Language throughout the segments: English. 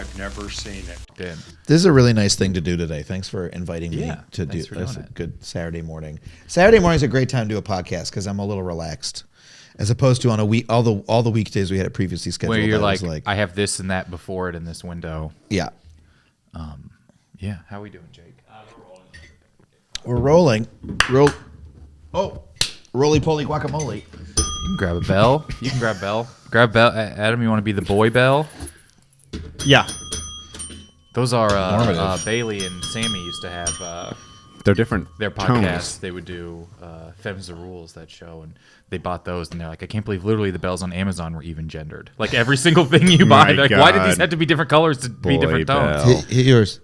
I've never seen it. Good. This is a really nice thing to do today. Thanks for inviting me to do this. A good Saturday morning. Saturday morning is a great time to do a podcast because I'm a little relaxed, as opposed to on a week all the weekdays we had it previously scheduled. Where you're like, I have this and that before it in this window. Yeah. Yeah. How are we doing, Jake? We're rolling. Roly-poly guacamole. You can grab a bell. You can grab bell. Grab bell. Adam, you want to be the boy bell? Yeah. Those are Bailey and Sammy used to have. They're different. Their podcasts. They would do Femmes the Rules, that show, and they bought those, and they're like, I can't believe literally the bells on Amazon were even gendered. Like every single thing you buy, like, why did these have to be different colors to be different tones? Hit yours.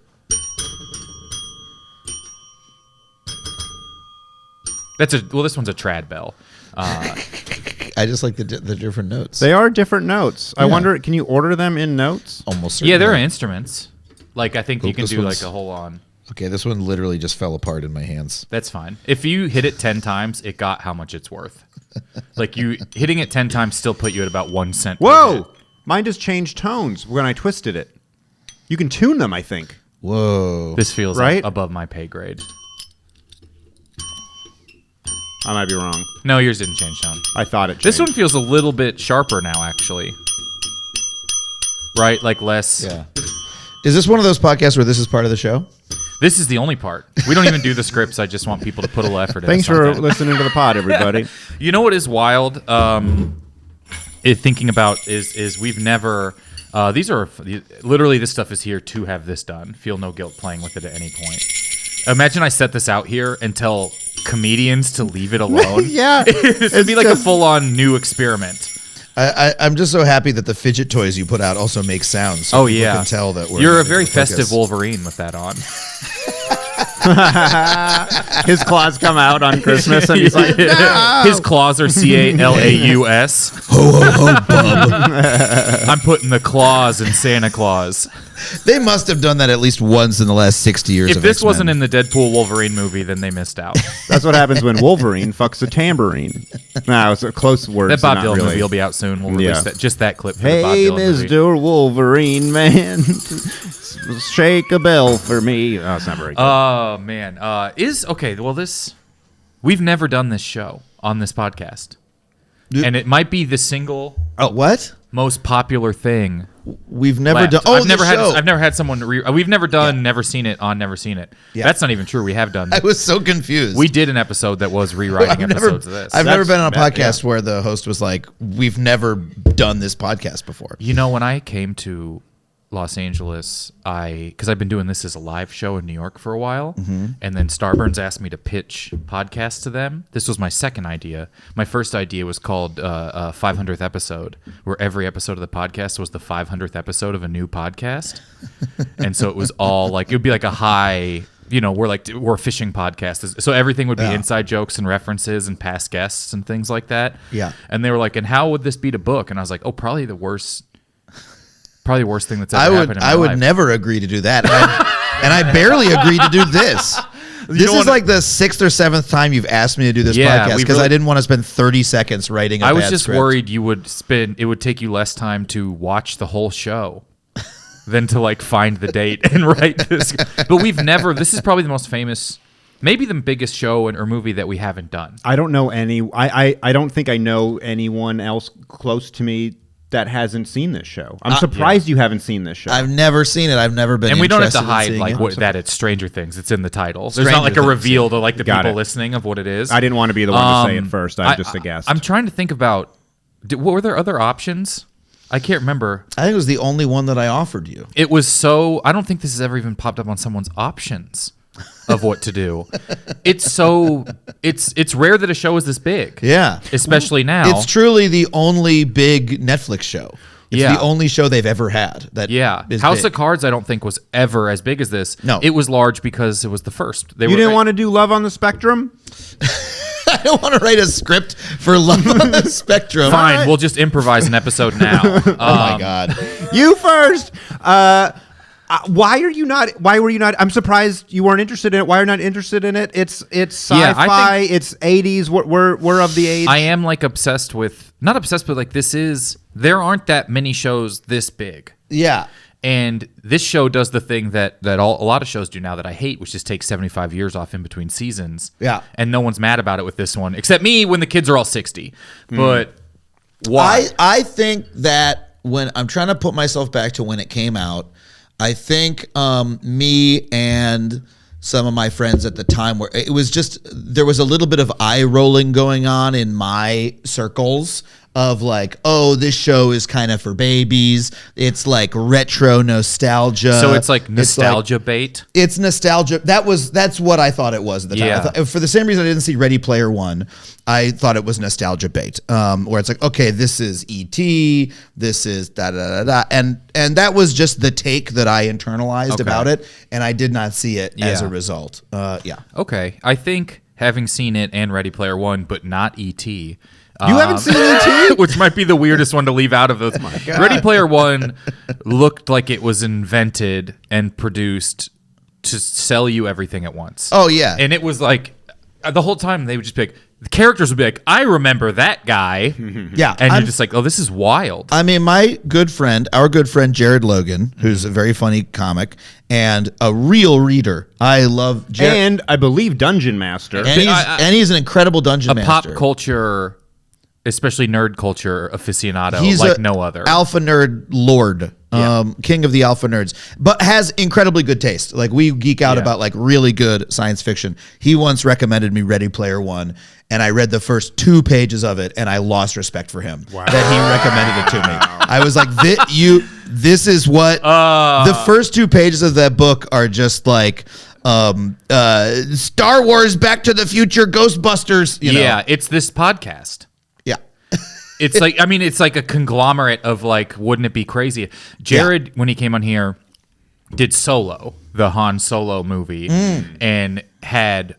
This one's a trad bell. I just like the different notes. They are different notes. I wonder, can you order them in notes? Almost certainly. Yeah, they're instruments. Like I think you can this do one's- like a whole on. Okay, this one literally just fell apart in my hands. That's fine. If you hit it 10 times, it got how much it's worth. Like you hitting it 10 times still put you at about 1 cent. Whoa! Mine just changed tones when I twisted it. You can tune them, I think. Whoa. This feels Right? above my pay grade. I might be wrong. No, yours didn't change tone. I thought it changed. This one feels a little bit sharper now, actually. Right? Like less. Yeah. Is this one of those podcasts where this is part of the show? This is the only part. We don't even do the scripts. I just want people to put a little effort in. Thanks for listening to the pod, everybody. You know what is wild? Thinking about is we've never. These are literally, this stuff is here to have this done. Feel no guilt playing with it at any point. Imagine I set this out here and tell comedians to leave it alone. Yeah. This would be like a full-on new experiment. I'm just so happy that the fidget toys you put out also make sounds. So people can tell that you're a very festive Wolverine with that on. His claws come out on Christmas, and he's like, no! His claws are CALAUS. Ho ho ho, bub. I'm putting the claws in Santa Claus. They must have done that at least once in the last 60 years. If this wasn't in the Deadpool Wolverine movie, then they missed out. That's what happens when Wolverine fucks a tambourine. No, it's a close word. That Bob Dylan movie will be out soon. We'll release that clip for the Bob Hey, Dylan movie. Mr. Wolverine, man. Shake a bell for me. Oh, it's not very good. Oh, man. We've never done this show on this podcast. And it might be the single what? most popular thing. We've never left. done. Oh, I've never had someone. We've never done Never Seen It on Never Seen It. Yeah. That's not even true. We have done. I was so confused. We did an episode that was rewriting episodes of this. I've never been on a podcast where the host was like, "We've never done this podcast before." You know, when I came to Los Angeles, because I've been doing this as a live show in New York for a while, and then Starburns asked me to pitch podcasts to them. This was my second idea. My first idea was called 500th Episode, where every episode of the podcast was the 500th episode of a new podcast. And so it was all like, it would be like a high, we're a fishing podcast. So everything would be inside jokes and references and past guests and things like that. Yeah. And they were like, and how would this be to book? And I was like, probably the worst thing that's ever happened in my life. I would never agree to do that. And I barely agreed to do this. This is like the 6th or 7th time you've asked me to do this podcast because I didn't want to spend 30 seconds writing a bad I was just script. worried it would take you less time to watch the whole show than to like find the date and write this. But this is probably the most famous, maybe the biggest show or movie that we haven't done. I don't know I don't think I know anyone else close to me that hasn't seen this show. I'm surprised you haven't seen this show. I've never seen it. I've never been. And we don't have to hide it. that it's Stranger Things. It's in the title. There's not like a reveal to like the people listening of what it is. I didn't want to be the one to say it first. I'm just a guest. I'm trying to think about. Were there other options? I can't remember. I think it was the only one that I offered you. It was so. I don't think this has ever even popped up on someone's options of what to do. It's rare that a show is this big. Yeah. Especially now. It's truly the only big Netflix show. It's the only show they've ever had. House of Cards I don't think was ever as big as this. No. It was large because it was the first. You didn't want to do Love on the Spectrum? I don't want to write a script for Love on the Spectrum. Fine, we'll just improvise an episode now. Oh my God. You first. Why were you not? I'm surprised you weren't interested in it. Why are you not interested in it? It's sci-fi. It's 80s. We're of the age. I am like obsessed with, not obsessed, but like there aren't that many shows this big. Yeah. And this show does the thing that a lot of shows do now that I hate, which is take 75 years off in between seasons. Yeah. And no one's mad about it with this one, except me when the kids are all 60. But why? I think that when I'm trying to put myself back to when it came out, I think me and some of my friends at the time where it was just, there was a little bit of eye rolling going on in my circles of like, oh, this show is kind of for babies. It's like retro nostalgia. So it's like nostalgia bait. It's nostalgia. That's what I thought it was at the time. Yeah. For the same reason I didn't see Ready Player One, I thought it was nostalgia bait. Where it's like, okay, this is E.T., this is da da da da, and that was just the take that I internalized about it, and I did not see it as a result. Okay, I think having seen it and Ready Player One, but not E.T. You haven't seen E.T.? Which might be the weirdest one to leave out of those. Oh my God. Ready Player One looked like it was invented and produced to sell you everything at once. Oh, yeah. And it was like, the whole time they would just be like, the characters would be like, I remember that guy. Yeah. And you're just like, oh, this is wild. I mean, our good friend, Jared Logan, who's a very funny comic and a real reader. I love Jared. And I believe Dungeon Master. And he's an incredible dungeon master. Pop culture, especially nerd culture aficionado, He's like no other. Alpha nerd lord, king of the alpha nerds, but has incredibly good taste. Like we geek out about like really good science fiction. He once recommended me Ready Player One, and I read the first 2 pages of it, and I lost respect for him that he recommended it to me. I was like, this is what the first 2 pages of that book are just like. Star Wars, Back to the Future, Ghostbusters. You know? Yeah, it's this podcast. Yeah. It's like, I mean, it's like a conglomerate of like, wouldn't it be crazy? Jared, when he came on here, did Solo, the Han Solo movie, and had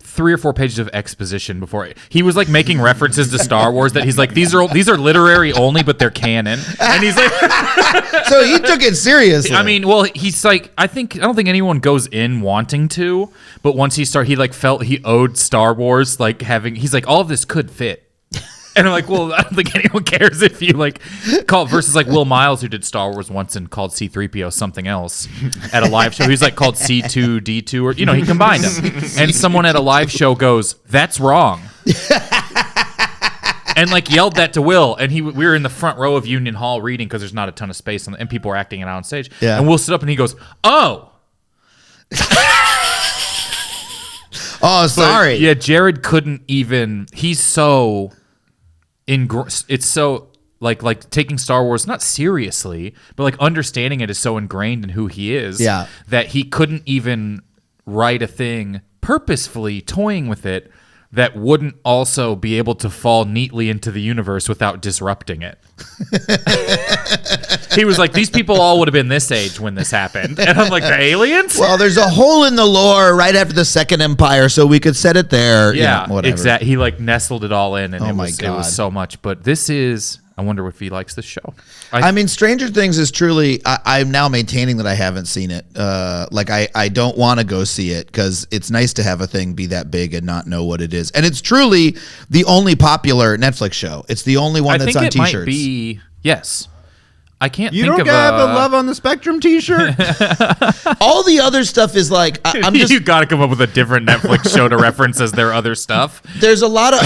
3 or 4 pages of exposition before he was like making references to Star Wars that he's like, these are literary only, but they're canon. And he's like, so he took it seriously. I mean, well, he's like, I don't think anyone goes in wanting to, but once he like felt he owed Star Wars, like he's like, all of this could fit. And I'm like, well, I don't think anyone cares if you like call versus like Will Miles, who did Star Wars once and called C-3PO something else at a live show. He's like called C2D2, or he combined them. And someone at a live show goes, "That's wrong," and like yelled that to Will. And we were in the front row of Union Hall reading because there's not a ton of space, and people are acting it out on stage. Yeah. And Will stood up and he goes, "Oh." Oh, sorry. But, yeah, Jared couldn't even. He's so. It's so like taking Star Wars not seriously, but like understanding it is so ingrained in who he is that he couldn't even write a thing purposefully toying with it that wouldn't also be able to fall neatly into the universe without disrupting it. He was like, these people all would have been this age when this happened. And I'm like, the aliens? Well, there's a hole in the lore right after the Second Empire, so we could set it there. Yeah, whatever. exactly. He like nestled it all in, and it God. was so much. But this is, I wonder if he likes this show. I mean, Stranger Things is truly, I'm now maintaining that I haven't seen it. I don't want to go see it because it's nice to have a thing be that big and not know what it is. And it's truly the only popular Netflix show. It's the only one that's on t-shirts. T-shirts. Might be, yes. I can't you think of don't have a Love on the Spectrum T-shirt? All the other stuff is like, I'm just... You got to come up with a different Netflix show to reference as their other stuff. There's a lot of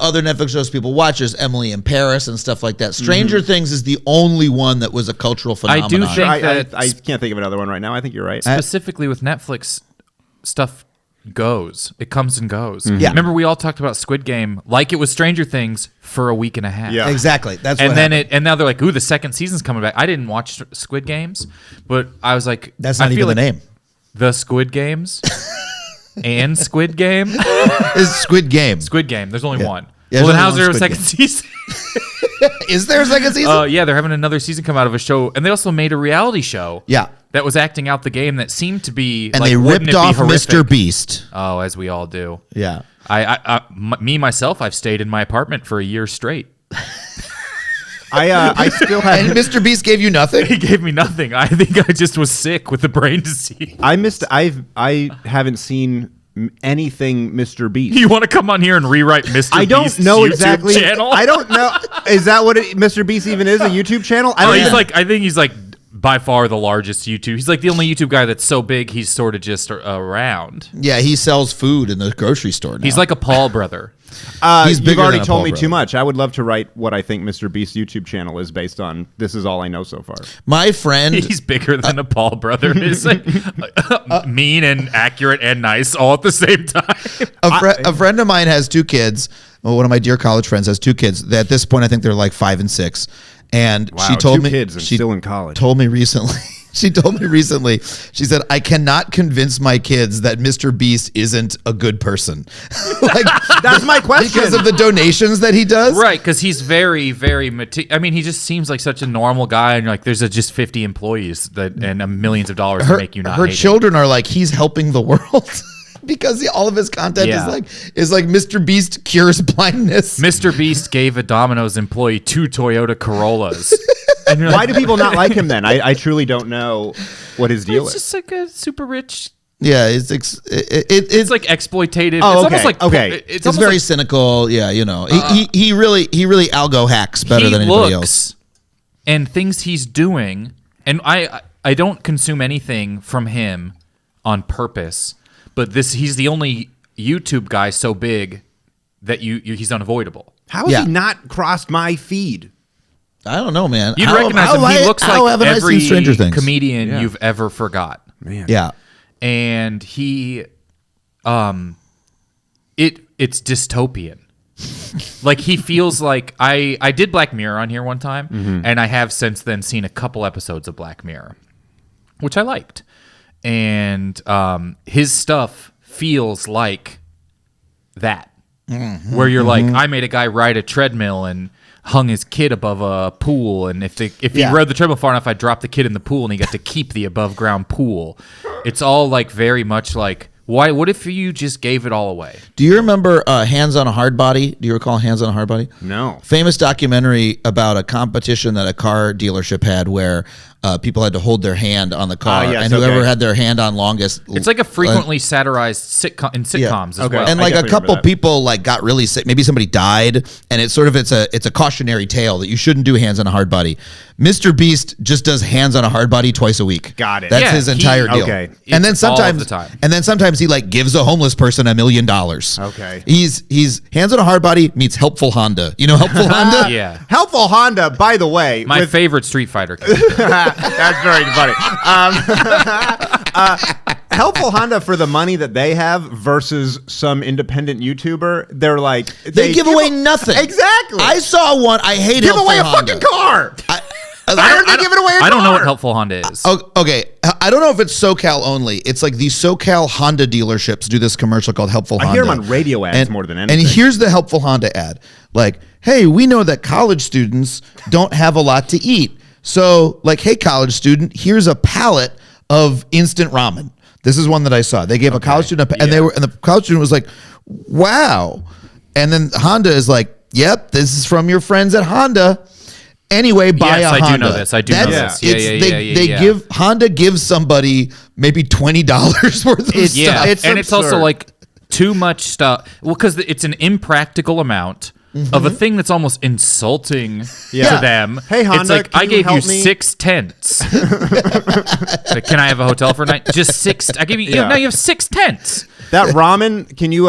other Netflix shows people watch. There's Emily in Paris and stuff like that. Stranger Things is the only one that was a cultural phenomenon. I do think that... I can't think of another one right now. I think you're right. Specifically with Netflix, stuff goes. It comes and goes. Yeah. Remember we all talked about Squid Game like it was Stranger Things for a week and a half. Yeah, exactly. That's and what then happened. and now they're like, ooh, the second season's coming back. I didn't watch Squid Games, but I was like, that's not even the name. The Squid Games and Squid Game is Squid Game. Squid Game. There's only one. Yeah, well, then how's there a second season? Is there a second season? Yeah, they're having another season come out of a show, and they also made a reality show. Yeah. That was acting out the game that seemed to be, and like, they ripped off Mr. Beast. Oh, as we all do. Yeah. Myself, I've stayed in my apartment for a year strate. I still have. And Mr. Beast gave you nothing? He gave me nothing. I think I just was sick with the brain disease. I haven't seen anything Mr. Beast. You want to come on here and rewrite Mr. Beast's I don't know YouTube exactly. channel? I don't know. Is that what Mr. Beast even is? A YouTube channel? I think he's like by far the largest YouTube. He's like the only YouTube guy that's so big he's sort of just around. Yeah, he sells food in the grocery store now. He's like a Paul brother. You've already told me too much. I would love to write what I think Mr. Beast's YouTube channel is based on. This is all I know so far. My friend... He's bigger than a Paul brother. He's like mean and accurate and nice all at the same time. A friend of mine has 2 kids. Well, one of my dear college friends has 2 kids. At this point, I think they're like 5 and 6. And wow, she told 2 me kids and she still in college. Told me recently. She told me recently. She said, "I cannot convince my kids that Mr. Beast isn't a good person." Like that's my question. Because of the donations that he does, right? Because he's very, very. I mean, he just seems like such a normal guy, and like, there's just 50 employees and millions of dollars to make you not. Her hate children are like, he's helping the world. Because all of his content is like Mr. Beast cures blindness. Mr. Beast gave a Domino's employee 2 Toyota Corollas. And why do people not like him then? I truly don't know what his deal is. It's just like a super rich. Yeah, it's like exploitative. Oh, it's almost like It's very cynical. Yeah, you know, he really algo hacks better than anybody else. And things he's doing, and I don't consume anything from him on purpose. But he's the only YouTube guy so big that he's unavoidable. How has he not crossed my feed? I don't know, man. You'd recognize him. He looks like every comedian you've ever forgot. Man. Yeah. And he, it's dystopian. Like he feels like I did Black Mirror on here one time, and I have since then seen a couple episodes of Black Mirror, which I liked. And his stuff feels like that, where you're like, I made a guy ride a treadmill and hung his kid above a pool, and if he rode the treadmill far enough, I dropped the kid in the pool, and he got to keep the above ground pool. It's all like very much like, why? What if you just gave it all away? Do you remember Hands on a Hard Body? Do you recall Hands on a Hard Body? No. Famous documentary about a competition that a car dealership had where people had to hold their hand on the car, and whoever had their hand on longest. It's like a frequently satirized sitcoms as well. And like a couple people like got really sick. Maybe somebody died, and it's a cautionary tale that you shouldn't do Hands on a Hard Body. Mr. Beast just does Hands on a Hard Body twice a week. Got it. That's his entire deal. Okay. And then sometimes, all the time. and then sometimes he like gives a homeless person $1 million. Okay. He's Hands on a Hard Body meets Helpful Honda. You know Helpful Honda? Yeah. Helpful Honda, by the way. My favorite Street Fighter character. That's very funny. Helpful Honda, for the money that they have versus some independent YouTuber, they're like they give away nothing. Exactly. I saw one. I hate give Helpful away a Honda. fucking car. I give it away. I don't know what Helpful Honda is. Okay, I don't know if it's SoCal only. It's like these SoCal Honda dealerships do this commercial called Helpful Honda. I hear them on radio ads more than anything. And here's the Helpful Honda ad. Like, hey, we know that college students don't have a lot to eat. So, like, hey, college student, here's a pallet of instant ramen. This is one that I saw. They gave a college student, and the college student was like, "Wow!" And then Honda is like, "Yep, this is from your friends at Honda." Anyway, buy a Honda. I do know this. I do know this. Honda gives somebody maybe $20 worth of stuff. Yeah, it's also like too much stuff. Well, because it's an impractical amount. Of a thing that's almost insulting to them. Hey, Honda, it's like, I gave you 6 tents. Like, can I have a hotel for a night? Just 6. I gave you. Now you have 6 tents. That ramen, can you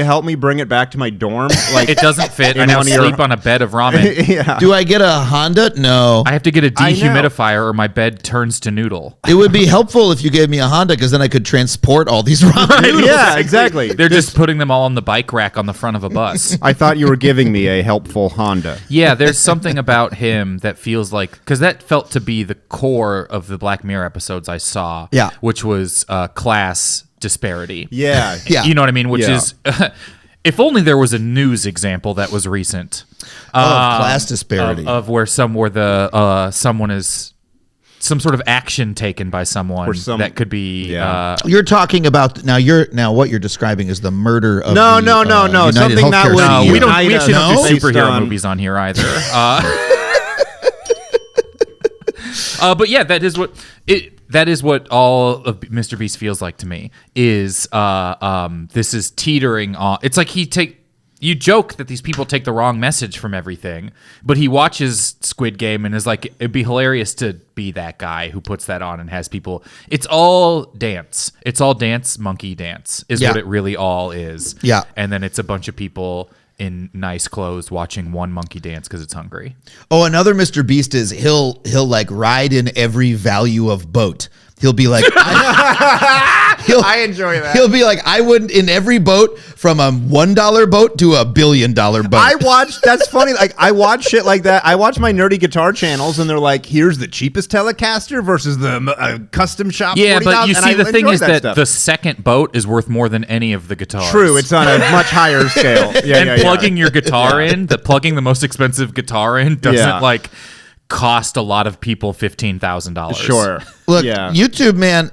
help me bring it back to my dorm? Like, it doesn't fit. I now sleep on a bed of ramen. Yeah. Do I get a Honda? No. I have to get a dehumidifier or my bed turns to noodle. It would be helpful if you gave me a Honda because then I could transport all these ramen noodles. Yeah, exactly. They're just putting them all on the bike rack on the front of a bus. I thought you were giving me a helpful Honda. Yeah, there's something about him that feels like, because that felt to be the core of the Black Mirror episodes I saw. Yeah. Which was class disparity. Yeah. You know what I mean? Which is, if only there was a news example that was recent. Class disparity. Of where someone is, some sort of action taken by someone that could be. You're talking about now. What you're describing is the murder of no. United Something that would. Healthcare We actually don't do superhero movies on here either. But yeah, that is what all of Mr. Beast feels like to me. Is this is teetering on? It's like you joke that these people take the wrong message from everything, but he watches Squid Game and is like, it'd be hilarious to be that guy who puts that on and has people. It's all dance. It's all dance, monkey dance is what it really all is. Yeah. And then it's a bunch of people in nice clothes watching one monkey dance because it's hungry. Oh, another Mr. Beast is he'll like ride in every value of boat. He'll be like, I enjoy that. He'll be like, I wouldn't in every boat from a $1 boat to a $1 billion boat. That's funny. Like I watch shit like that. I watch my nerdy guitar channels and they're like, here's the cheapest Telecaster versus the custom shop. Yeah, but you see, the thing is that stuff. the second boat is worth more than any of the guitars. True, it's on a much higher scale. And plugging your guitar in, plugging the most expensive guitar in doesn't like cost a lot of people $15,000. Sure. Look, YouTube, man,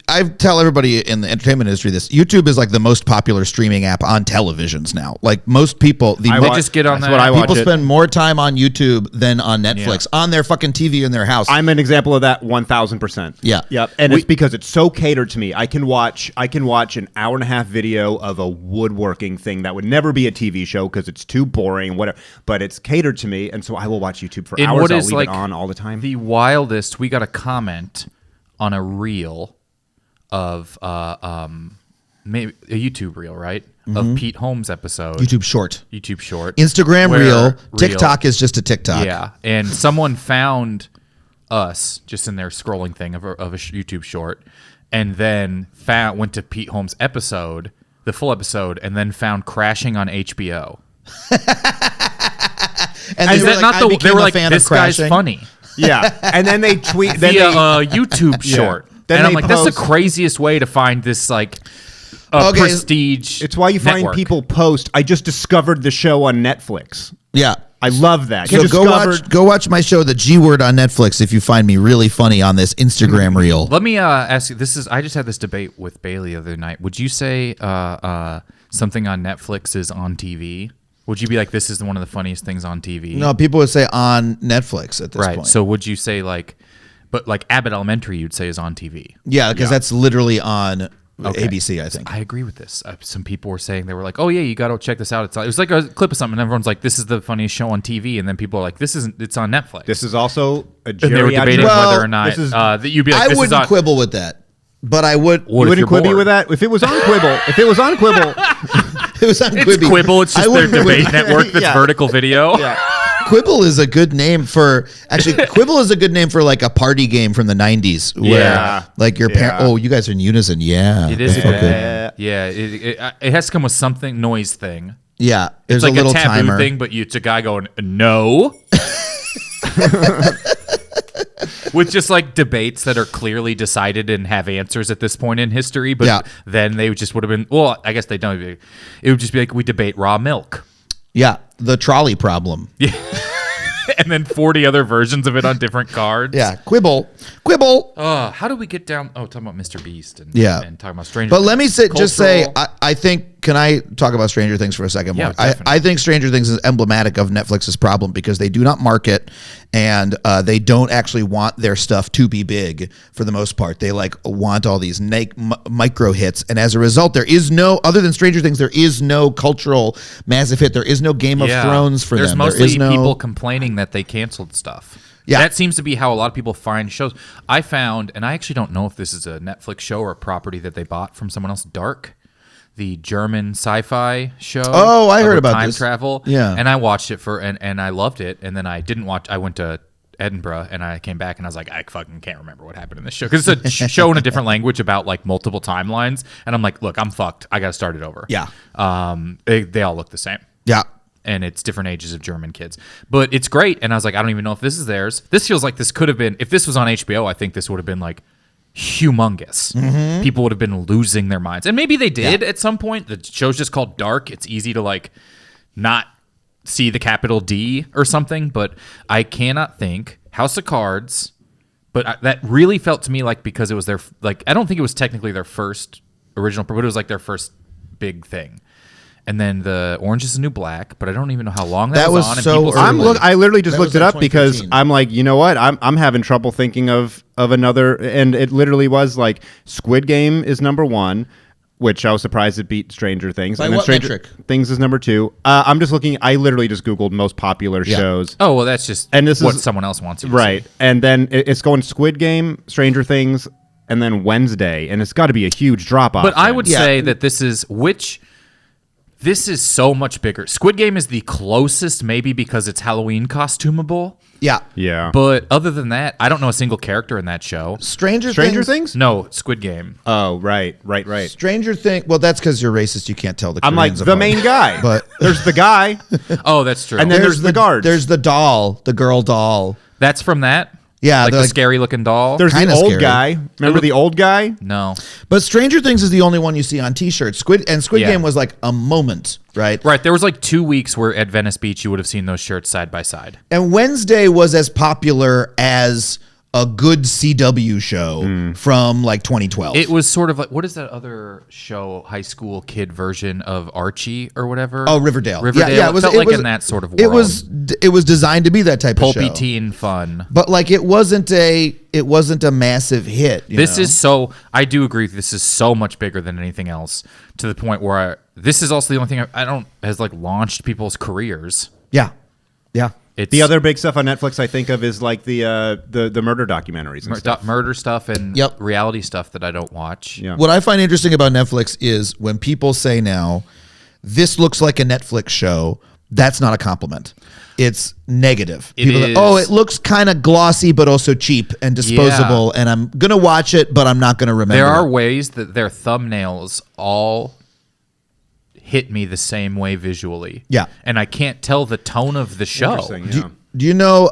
I tell everybody in the entertainment industry this. YouTube is like the most popular streaming app on televisions now. Like most people, just get on that. People spend more time on YouTube than on Netflix on their fucking TV in their house. I'm an example of that 1,000%. Yeah. Yep. And it's because it's so catered to me. I can watch an hour and a half video of a woodworking thing that would never be a TV show because it's too boring, whatever. But it's catered to me, and so I will watch YouTube for hours. I'll leave it on all the time. The wildest, we got a comment on a reel of maybe a YouTube reel, right? Of Pete Holmes' episode. YouTube short. Instagram reel. TikTok is just a TikTok. Yeah. And someone found us just in their scrolling thing of a YouTube short and then went to Pete Holmes' episode, the full episode, and then found Crashing on HBO. And they were like, this guy's funny. Yeah, and then they tweet via a YouTube short, and I'm like, that's the craziest way to find this prestige. It's why you find people post. I just discovered the show on Netflix. Yeah, I love that. So go watch my show, The G Word, on Netflix if you find me really funny on this Instagram reel. Let me ask you. I just had this debate with Bailey the other night. Would you say something on Netflix is on TV? Would you be like, this is one of the funniest things on TV? No, people would say on Netflix at this point. Right. So would you say but Abbott Elementary, you'd say is on TV? Yeah, because that's literally on ABC, I think. I agree with this. Some people were saying, they were like, oh yeah, you got to check this out. It was like a clip of something, and everyone's like, this is the funniest show on TV. And then people are like, it's on Netflix. This is also a geriatric. And they were debating whether or not that you'd be like, I wouldn't quibble with that. But I would. You wouldn't quibble with that? If it was on Quibble. It was on Quibi. It's Quibble. It's just their debate network that's vertical video. Yeah. Quibble is a good name for Quibble is a good name for like a party game from the 90s where like your parent, you guys are in unison. Yeah. It is. It has to come with something noise thing. Yeah. It's like a little taboo timer thing, but it's a guy going, no. With just like debates that are clearly decided and have answers at this point in history, but then they just would have been, well, I guess they don't. It would just be like, we debate raw milk. Yeah, the trolley problem. Yeah. And then 40 other versions of it on different cards. Yeah, Quibble. How do we get down? Oh, talking about Mr. Beast and talking about Stranger Things. But let me just say, I think, can I talk about Stranger Things for a second more? Yeah, I think Stranger Things is emblematic of Netflix's problem because they do not market and they don't actually want their stuff to be big for the most part. They want all these micro hits. And as a result, there is no, other than Stranger Things, there is no cultural massive hit. There is no Game of Thrones for them. There's mostly people complaining that they canceled stuff. Yeah. That seems to be how a lot of people find shows. I found, and I actually don't know if this is a Netflix show or a property that they bought from someone else, Dark, the German sci-fi show. Oh, I heard about time this. Travel. Yeah. And I watched it and I loved it. And then I didn't watch, I went to Edinburgh and I came back and I was like, I fucking can't remember what happened in this show. Because it's a show in a different language about like multiple timelines. And I'm like, look, I'm fucked. I got to start it over. Yeah. They all look the same. Yeah. And it's different ages of German kids. But it's great. And I was like, I don't even know if this is theirs. This feels like this could have been, if this was on HBO, I think this would have been like humongous. Mm-hmm. People would have been losing their minds. And maybe they did at some point. The show's just called Dark. It's easy to like not see the capital D or something. But I cannot think. House of Cards. But that really felt to me like because it was their, like, I don't think it was technically their first original, but it was like their first big thing. And then the Orange is the New Black, but I don't even know how long that was on. So and I literally just looked it up because I'm like, you know what? I'm having trouble thinking of another, and it literally was like Squid Game is number one. which I was surprised it beat Stranger Things. By and then what Stranger metric? Things is number 2. I'm just looking. I literally just Googled most popular shows. Oh, well, that's just And this what is- someone else wants you to Right. see. And then it's going Squid Game, Stranger Things, and then Wednesday. And it's got to be a huge drop off. But I would Yeah. say that this is so much bigger. Squid Game is the closest, maybe because it's Halloween costumable. Yeah. Yeah. But other than that, I don't know a single character in that show. Stranger Things? No, Squid Game. Oh, right. Stranger Things. Well, that's because you're racist. You can't tell the I'm like Koreans the apart. main guy. But there's the guy. Oh, that's true. And then there's the guards. There's the doll, the girl doll. That's from that? Yeah, Like they're the like- scary looking doll? There's the Kinda old scary. guy. Remember the old guy? No. But Stranger Things is the only one you see on T-shirts. Squid Yeah. Game was like a moment, right? Right. There was like 2 weeks where at Venice Beach you would have seen those shirts side by side. And Wednesday was as popular as a good CW show from like 2012. It was sort of like, what is that other show, high school kid version of Archie or whatever? Oh, Riverdale. Riverdale. Yeah, it felt like in that sort of world. It was designed to be that type pulpy of show. teen fun. But like it wasn't a massive hit. This is I do agree. This is so much bigger than anything else, to the point where this is also the only thing has like launched people's careers. Yeah. It's The other big stuff on Netflix I think of is like the murder documentaries and stuff. murder stuff and Yep. reality stuff that I don't watch. Yeah. What I find interesting about Netflix is when people say now, this looks like a Netflix show, that's not a compliment. It's negative. It People are like, is. oh, it looks kind of glossy, but also cheap and disposable, and I'm going to watch it, but I'm not going to remember There are it. ways that their thumbnails all hit me the same way visually. Yeah. And I can't tell the tone of the show. Interesting, yeah. Do you know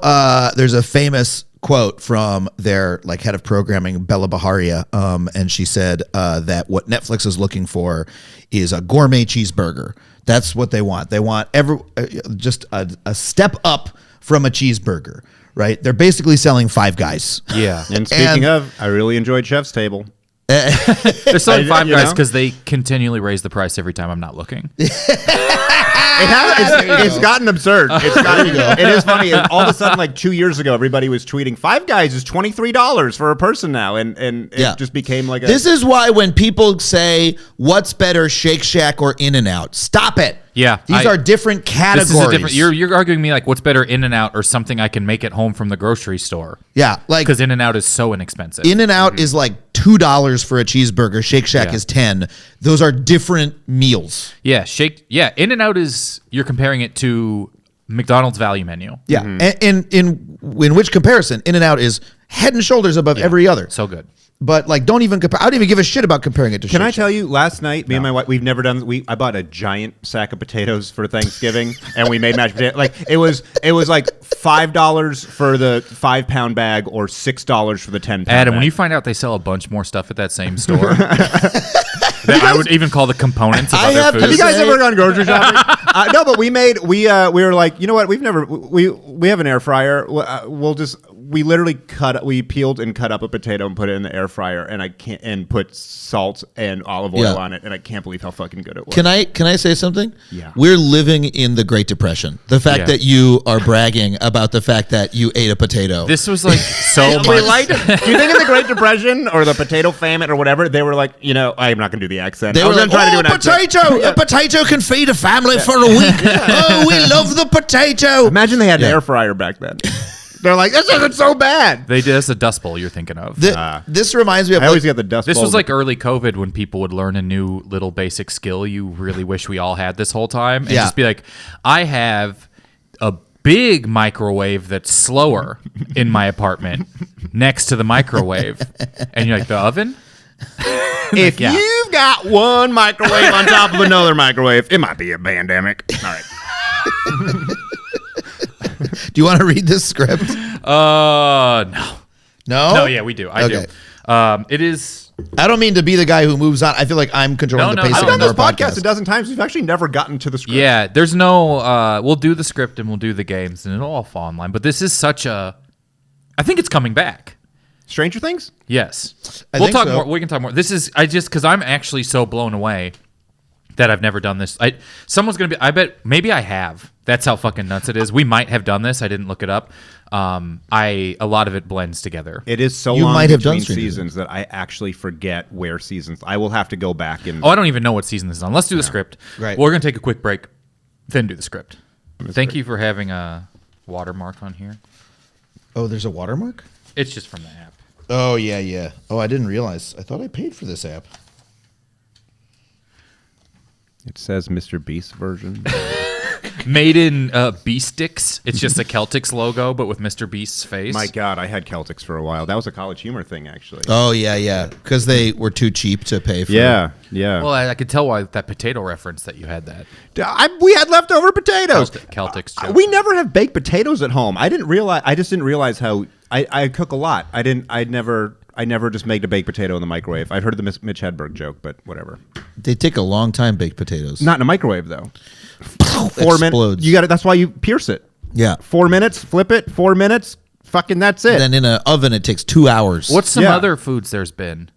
there's a famous quote from their like head of programming, Bella Baharia, and she said that what Netflix is looking for is a gourmet cheeseburger. That's what they want. They want just a step up from a cheeseburger, right? They're basically selling Five Guys. Yeah. And speaking of, I really enjoyed Chef's Table. They're selling Five you Guys know? because they continually raise the price every time I'm not looking. It's gotten absurd. It is funny. And all of a sudden, like 2 years ago, everybody was tweeting, Five Guys is $23 for a person now. And it just became like a... This is why when people say, what's better, Shake Shack or In-N-Out? Stop it. Yeah, These are different categories. This is a different. You're arguing me like what's better, In-N-Out or something I can make at home from the grocery store? Yeah, like Because In-N-Out is so inexpensive. In-N-Out is like $2 for a cheeseburger. Shake Shack Yeah. is 10. Those are different meals. In-N-Out is, you're comparing it to McDonald's value menu. Yeah, and in which comparison, In-N-Out is head and shoulders above every other. So good. But like, don't even compare. I don't even give a shit about comparing it to. Can Shake I Shack. tell you, last night, me and my wife, we've never done. I bought a giant sack of potatoes for Thanksgiving, and we made mashed potatoes. Like it was like $5 for the 5-pound bag, or $6 for the 10-pound. Adam, when bag. you find out they sell a bunch more stuff at that same store, that I would even call the components of I other have to foods. Have you guys say- ever gone grocery shopping? No, but we were like, you know what? We have an air fryer. We literally peeled and cut up a potato and put it in the air fryer, and put salt and olive oil Yeah. on it, and I can't believe how fucking good it was. Can I say something? Yeah. We're living in the Great Depression. The fact Yeah. that you are bragging about the fact that you ate a potato. This was like so We much. liked it. Do you think in the Great Depression or the potato famine or whatever, they were like, I'm not going to do the accent. They I were was like, going to try to do an accent. potato! A potato can feed a family for a week. Oh, we love the potato. Imagine they had an Yeah. air fryer back then. They're like, this isn't so bad. They did us a Dust Bowl you're thinking of. This reminds me of I always get the dust. This bowl. was like early COVID when people would learn a new little basic skill you really wish we all had this whole time. And Yeah. just be like, I have a big microwave that's slower in my apartment next to the microwave. And you're like, the oven? if yeah. you've got one microwave on top of another microwave, it might be a pandemic. All right. Do you want to read this script? No. No? No, yeah, we do. I Okay. do. It is. I don't mean to be the guy who moves on. I feel like I'm controlling No, the no, pacing I've I've of done our this podcast a podcast. dozen times. We've actually never gotten to the script. Yeah, there's no. We'll do the script and we'll do the games and it'll all fall in line. But this is such a. I think it's coming back. Stranger Things? Yes. I We'll think talk so. more. We can talk more. This is because I'm actually so blown away that I've never done this. Someone's gonna be. I bet maybe I have. That's how fucking nuts it is. We might have done this. I didn't look it up. A lot of it blends together. It is so You long might have between done seasons that I actually forget where seasons. I will have to go back and. Oh, I don't even know what season this is on. Let's do the script. Right. We're gonna take a quick break, then do the script. Thank you for having a watermark on here. Oh, there's a watermark? It's just from the app. Oh, yeah. Oh, I didn't realize. I thought I paid for this app. It says Mr. Beast version. Made in Beastix. It's just a Celtics logo, but with Mr. Beast's face. My God, I had Celtics for a while. That was a College Humor thing, actually. Oh, yeah. Because they were too cheap to pay for. Yeah. Well, I could tell why that potato reference that you had that. We had leftover potatoes. Celtics joke. We never have baked potatoes at home. I just didn't realize how I cook a lot. I never just make a baked potato in the microwave. I've heard the Mitch Hedberg joke, but whatever. They take a long time, baked potatoes. Not in a microwave though. 4 minutes. You got it. That's why you pierce it. Yeah. 4 minutes. Flip it. 4 minutes. Fucking that's it. And then in an oven, it takes 2 hours. What's some other foods there's been?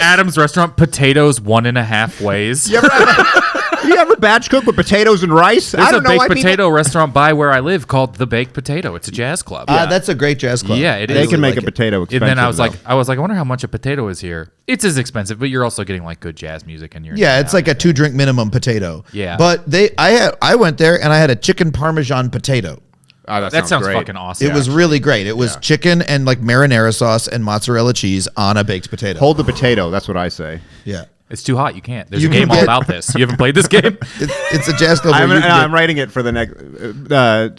Adam's Restaurant, potatoes 1.5 ways. You ever batch cook with potatoes and rice? There's a baked potato restaurant by where I live called The Baked Potato. It's a jazz club. That's a great jazz club. Yeah, it is. They can make a potato expensive. And then I was like, I wonder how much a potato is here. It's as expensive, but you're also getting like good jazz music and you're it's like a 2-drink minimum potato. Yeah. But I went there and I had a chicken parmesan potato. Oh, that sounds great. fucking awesome. It was really great. It was chicken and like marinara sauce and mozzarella cheese on a baked potato. Hold the potato. That's what I say. Yeah. It's too hot. You can't. There's a game all about this. You haven't played this game? It's a jazz club. I'm writing it for the next.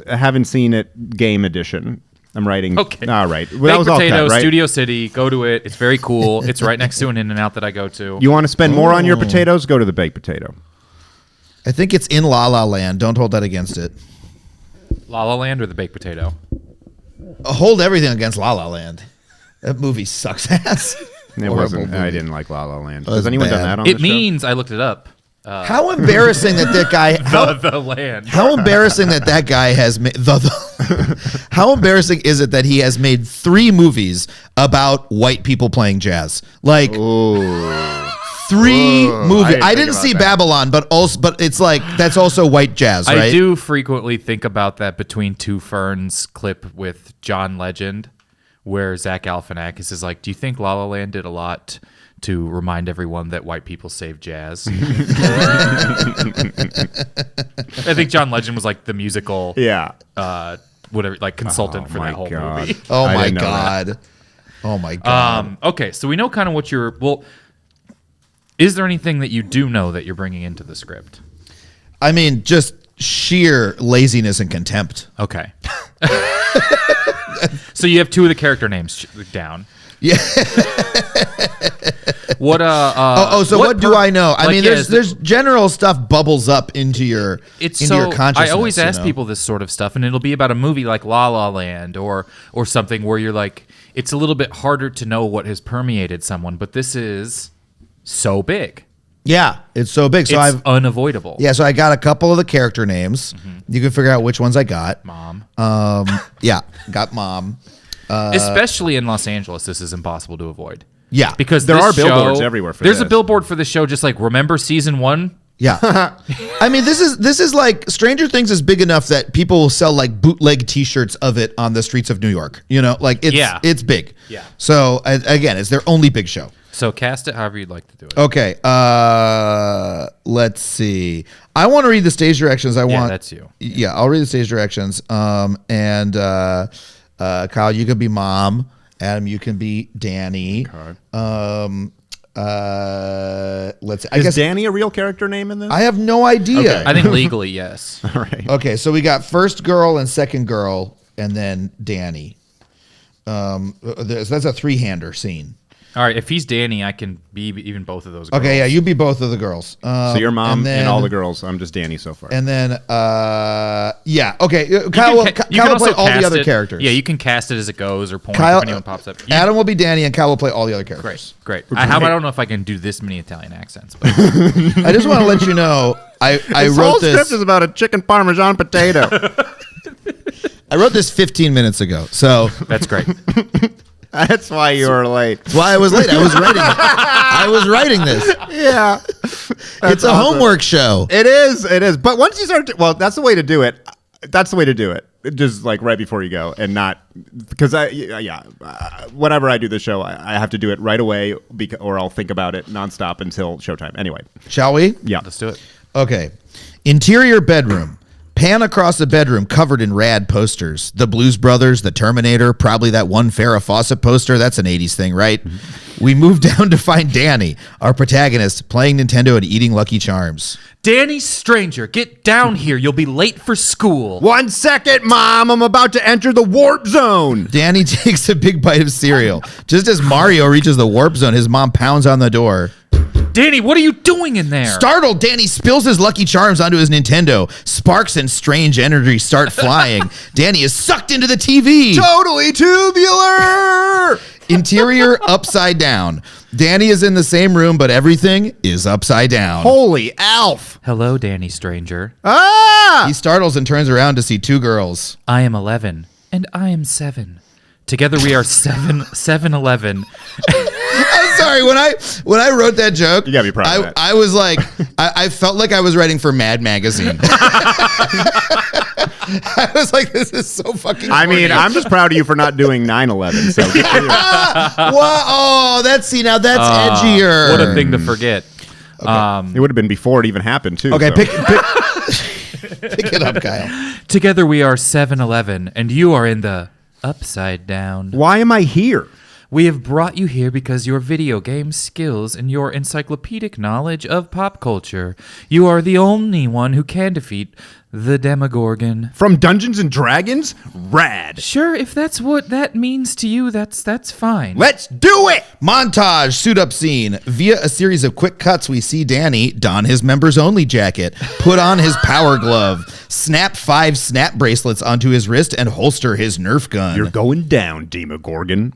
I haven't seen it. Game edition. I'm writing. Okay. All right. Well, Baked that was Potato, all cut, right? Studio City. Go to it. It's very cool. It's right next to an In-N-Out that I go to. You want to spend more on your potatoes? Go to the baked potato. I think it's in La La Land. Don't hold that against it. La La Land or the Baked Potato? Hold everything against La La Land. That movie sucks ass. It wasn't. I didn't like La La Land. was Has anyone bad. done that on It this means, I looked it up. How embarrassing that guy. The land. How embarrassing that guy has made. How embarrassing is it that he has made 3 movies about white people playing jazz? Like. Ooh. 3 movies. I didn't didn't think see about that. Babylon, but it's like that's also white jazz, right? I do frequently think about that Between Two Ferns clip with John Legend, where Zach Galifianakis is like, "Do you think La La Land did a lot to remind everyone that white people save jazz?" I think John Legend was like the musical, whatever, like consultant for that whole movie. Oh my god. Oh my god. Okay, so we know kind of what you're. Well, is there anything that you do know that you're bringing into the script? I mean, just sheer laziness and contempt. Okay. So you have 2 of the character names down. Yeah. What? So what do I know? I mean, there's general stuff bubbles up into your your consciousness. I always ask people this sort of stuff, and it'll be about a movie like La La Land or something where you're like, it's a little bit harder to know what has permeated someone, but this is so big. Yeah, it's so big. So it's unavoidable. Yeah, so I got a couple of the character names. Mm-hmm. You can figure out which ones I got. Mom. Yeah, got Mom. Especially in Los Angeles, this is impossible to avoid. Yeah, because there are billboards everywhere for There's this. a billboard for the show, just like, remember season 1? Yeah. I mean, this is like Stranger Things is big enough that people will sell like bootleg T-shirts of it on the streets of New York. You know, like it's big. Yeah. So again, it's their only big show. So cast it however you'd like to do it. Okay. Let's see. I want to read the stage directions. Yeah, that's you. Yeah, I'll read the stage directions. And Kyle, you can be Mom. Adam, you can be Danny. Okay. Let's see. Is Danny a real character name in this? I have no idea. Okay. I think legally, yes. All right. Okay, so we got first girl and second girl, and then Danny. That's a 3-hander scene. All right, if he's Danny, I can be even both of those girls. Okay, yeah, you be both of the girls. So your mom and all the girls. I'm just Danny so far. And then, yeah, okay. Kyle will play all the other characters. Yeah, you can cast it as it goes or point Kyle, if anyone pops up. Adam will be Danny, and Kyle will play all the other characters. Great. I don't know if I can do this many Italian accents, but I just want to let you know, I this wrote whole this. script is about a chicken parmesan potato. I wrote this 15 minutes ago, so that's great. That's why you were late. That's why I was late. I was writing this. Yeah. It's a homework show. It is. But once you start, that's the way to do it. That's the way to do it. Just like right before you go, and not because whenever I do the show, I have to do it right away or I'll think about it nonstop until showtime. Anyway, shall we? Yeah, Let's do it. Okay. Interior bedroom. Pan across the bedroom covered in rad posters. The Blues Brothers, the Terminator, probably that one Farrah Fawcett poster. That's an 80s thing, right? Mm-hmm. We move down to find Danny, our protagonist, playing Nintendo and eating Lucky Charms. Danny Stranger, get down here. You'll be late for school. 1 second, Mom. I'm about to enter the warp zone. Danny takes a big bite of cereal. Just as Mario reaches the warp zone, his mom pounds on the door. Danny, what are you doing in there? Startled, Danny spills his Lucky Charms onto his Nintendo. Sparks and strange energy start flying. Danny is sucked into the TV. Totally tubular. Interior upside down. Danny is in the same room, but everything is upside down. Holy Alf. Hello, Danny Stranger. Ah! He startles and turns around to see two girls. I am 11, and I am 7. Together we are 7-11. I'm sorry, when I wrote that joke, you gotta be proud of that. I was like, I felt like I was writing for Mad Magazine. I was like, this is so fucking I corny. mean, I'm just proud of you for not doing 9/11. So good for you. Wow, that's edgier. What a thing to forget. Okay. It would have been before it even happened, too. Okay, so. pick it up, Kyle. Together we are 7-11, and you are in the upside down. Why am I here? We have brought you here because your video game skills and your encyclopedic knowledge of pop culture. You are the only one who can defeat the Demogorgon. From Dungeons and Dragons? Rad. Sure, if that's what that means to you, that's fine. Let's do it! Montage, suit up scene. Via a series of quick cuts, we see Danny don his members only jacket, put on his power glove, snap 5 snap bracelets onto his wrist, and holster his Nerf gun. You're going down, Demogorgon.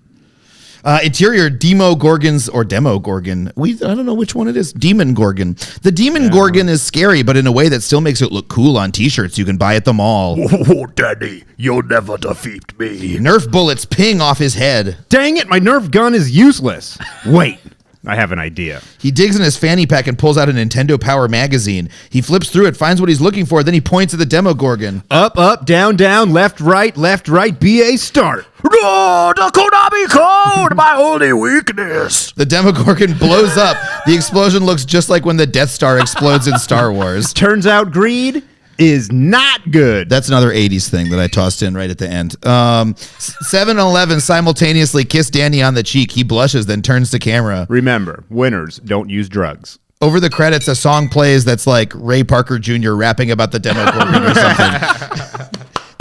Interior Demogorgons or Demogorgon. I don't know which one it is. Demon Gorgon. The Demon Gorgon is scary, but in a way that still makes it look cool on t-shirts you can buy at the mall. Oh, Daddy, you'll never defeat me. Nerf bullets ping off his head. Dang it, my Nerf gun is useless. Wait, I have an idea. He digs in his fanny pack and pulls out a Nintendo Power magazine. He flips through it, finds what he's looking for, then he points at the Demogorgon. Up, up, down, down, left, right, BA, start. Oh, the Konami code, my only weakness. The Demogorgon blows up. The explosion looks just like when the Death Star explodes in Star Wars. Turns out greed is not good. That's another 80s thing that I tossed in right at the end. 7-Eleven simultaneously kiss Danny on the cheek. He blushes, then turns to camera. Remember, winners don't use drugs. Over the credits, a song plays that's like Ray Parker Jr. rapping about the Demogorgon or something.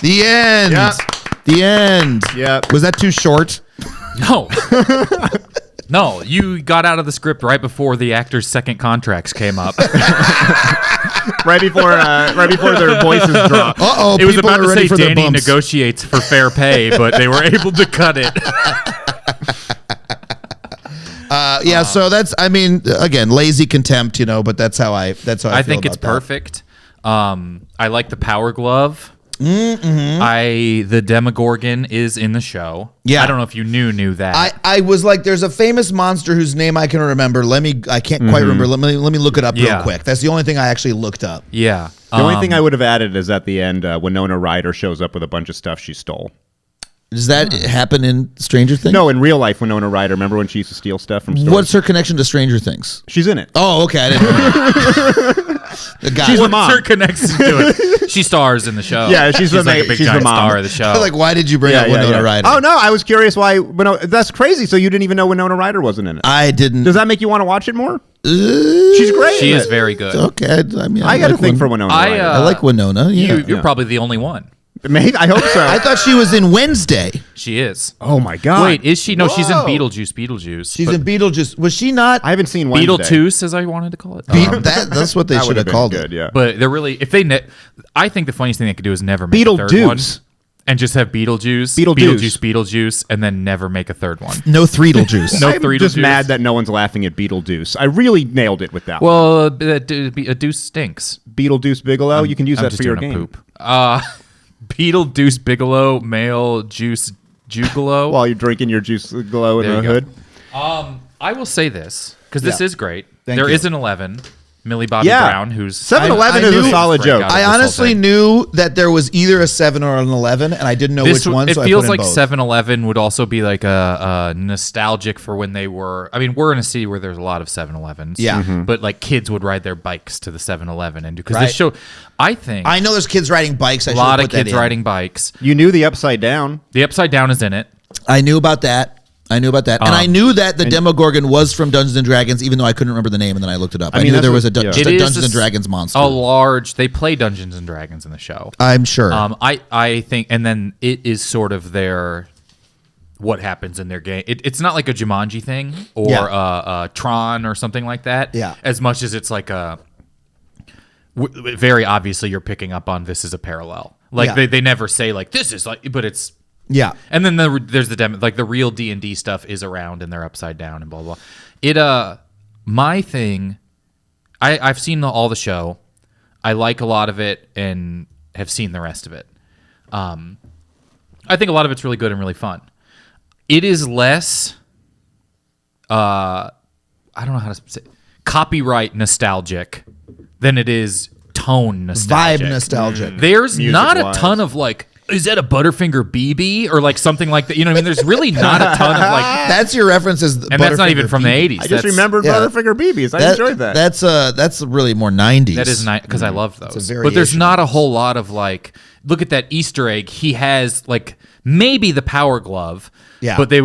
The end. Yep. The end. Yep. Was that too short? No. No, you got out of the script right before the actors' second contracts came up. right before their voices dropped. Uh-oh, It was people about are to ready say for the Danny bumps. negotiates for fair pay, but they were able to cut it. Yeah, so that's, I mean, again, lazy contempt, but that's how I feel think it's about that. perfect. I like the power glove. Mm-hmm. The Demogorgon is in the show. Yeah. I don't know if you knew that. I was like, there's a famous monster whose name I can remember. I can't quite remember. Let me look it up real quick. That's the only thing I actually looked up. Yeah. The only thing I would have added is at the end, Winona Ryder shows up with a bunch of stuff she stole. Does that happen in Stranger Things? No, in real life, Winona Ryder. Remember when she used to steal stuff from stores? What's her connection to Stranger Things? She's in it. Oh, okay. I didn't know. She's the mom. What's her connection to it? She stars in the show. Yeah, she's like a big giant star of the show. Like, why did you bring up Winona Ryder? Oh, no, I was curious why. That's crazy. So you didn't even know Winona Ryder wasn't in it. I didn't. Does that make you want to watch it more? She's great. She is very good. Okay. I mean, I got a thing for Winona Ryder. I like Winona. Yeah. You're probably the only one. Maybe, I hope so. I thought she was in Wednesday. She is. Oh my God. Wait, is she? No, she's in Whoa. Beetlejuice. She's in Beetlejuice. Was she not? I haven't seen Wednesday. Beetlejuice, as I wanted to call it. That's what they That should have would've been called good, it. yeah. But they're really, I think the funniest thing they could do is never make a third one. Beetlejuice. And just have Beetlejuice, and then never make a third one. No Threedlejuice. No I'm Threedlejuice. just mad that no one's laughing at Beetlejuice. I really nailed it with that one. Well, a deuce stinks. Beetlejuice Bigelow, you can use I'm that just for your doing a game. poop. Beetlejuice Bigelow, male juice Jugalo. While you're drinking your juice glow in There the you hood. go. I will say this because this is great. Thank There you. is an 11. Millie Bobby Yeah. Brown, who's 7-Eleven I is a knew- solid break joke. out of I this whole honestly thing. knew that there was either a 7 or an 11, and I didn't know which one. It So feels I put in like both. 7-Eleven would also be like a nostalgic for when they were. I mean, we're in a city where there's a lot of 7-Elevens. Yeah. Mhm. But like kids would ride their bikes to the 7-Eleven and do because Right. this show. I think I know there's kids riding bikes. I a should've lot of put that kids in. riding bikes. You knew the Upside Down. The Upside Down is in it. I knew about that. And I knew that the Demogorgon was from Dungeons and Dragons, even though I couldn't remember the name, and then I looked it up. I mean, knew there that's was what- yeah. just It a is Dungeons and s- Dragons monster. They play Dungeons and Dragons in the show. I'm sure. I think, and then it is sort of their what happens in their game. It's not like a Jumanji thing or a Tron or something like that. Yeah. As much as it's like very obviously you're picking up on this is a parallel. Like Yeah. they never say like this is like, but it's. yeah. And then there's the demo, like the real D&D stuff is around and they're upside down and blah blah. My thing, I've seen all the show. I like a lot of it and have seen the rest of it. I think a lot of it's really good and really fun. It is less, I don't know how to say, copyright nostalgic than it is tone nostalgic. Vibe nostalgic. There's not a Music-wise. ton of like, is that a Butterfinger BB or like something like that? You know what I mean? There's really not a ton of like, That's your references. and that's not even from the 80s. I just That's- remembered yeah. Butterfinger BBs. I enjoyed that. That's really more 90s. That is nice because I love those. It's a But there's variation not a whole lot of like, look at that Easter egg. He has like maybe the power glove. Yeah. But they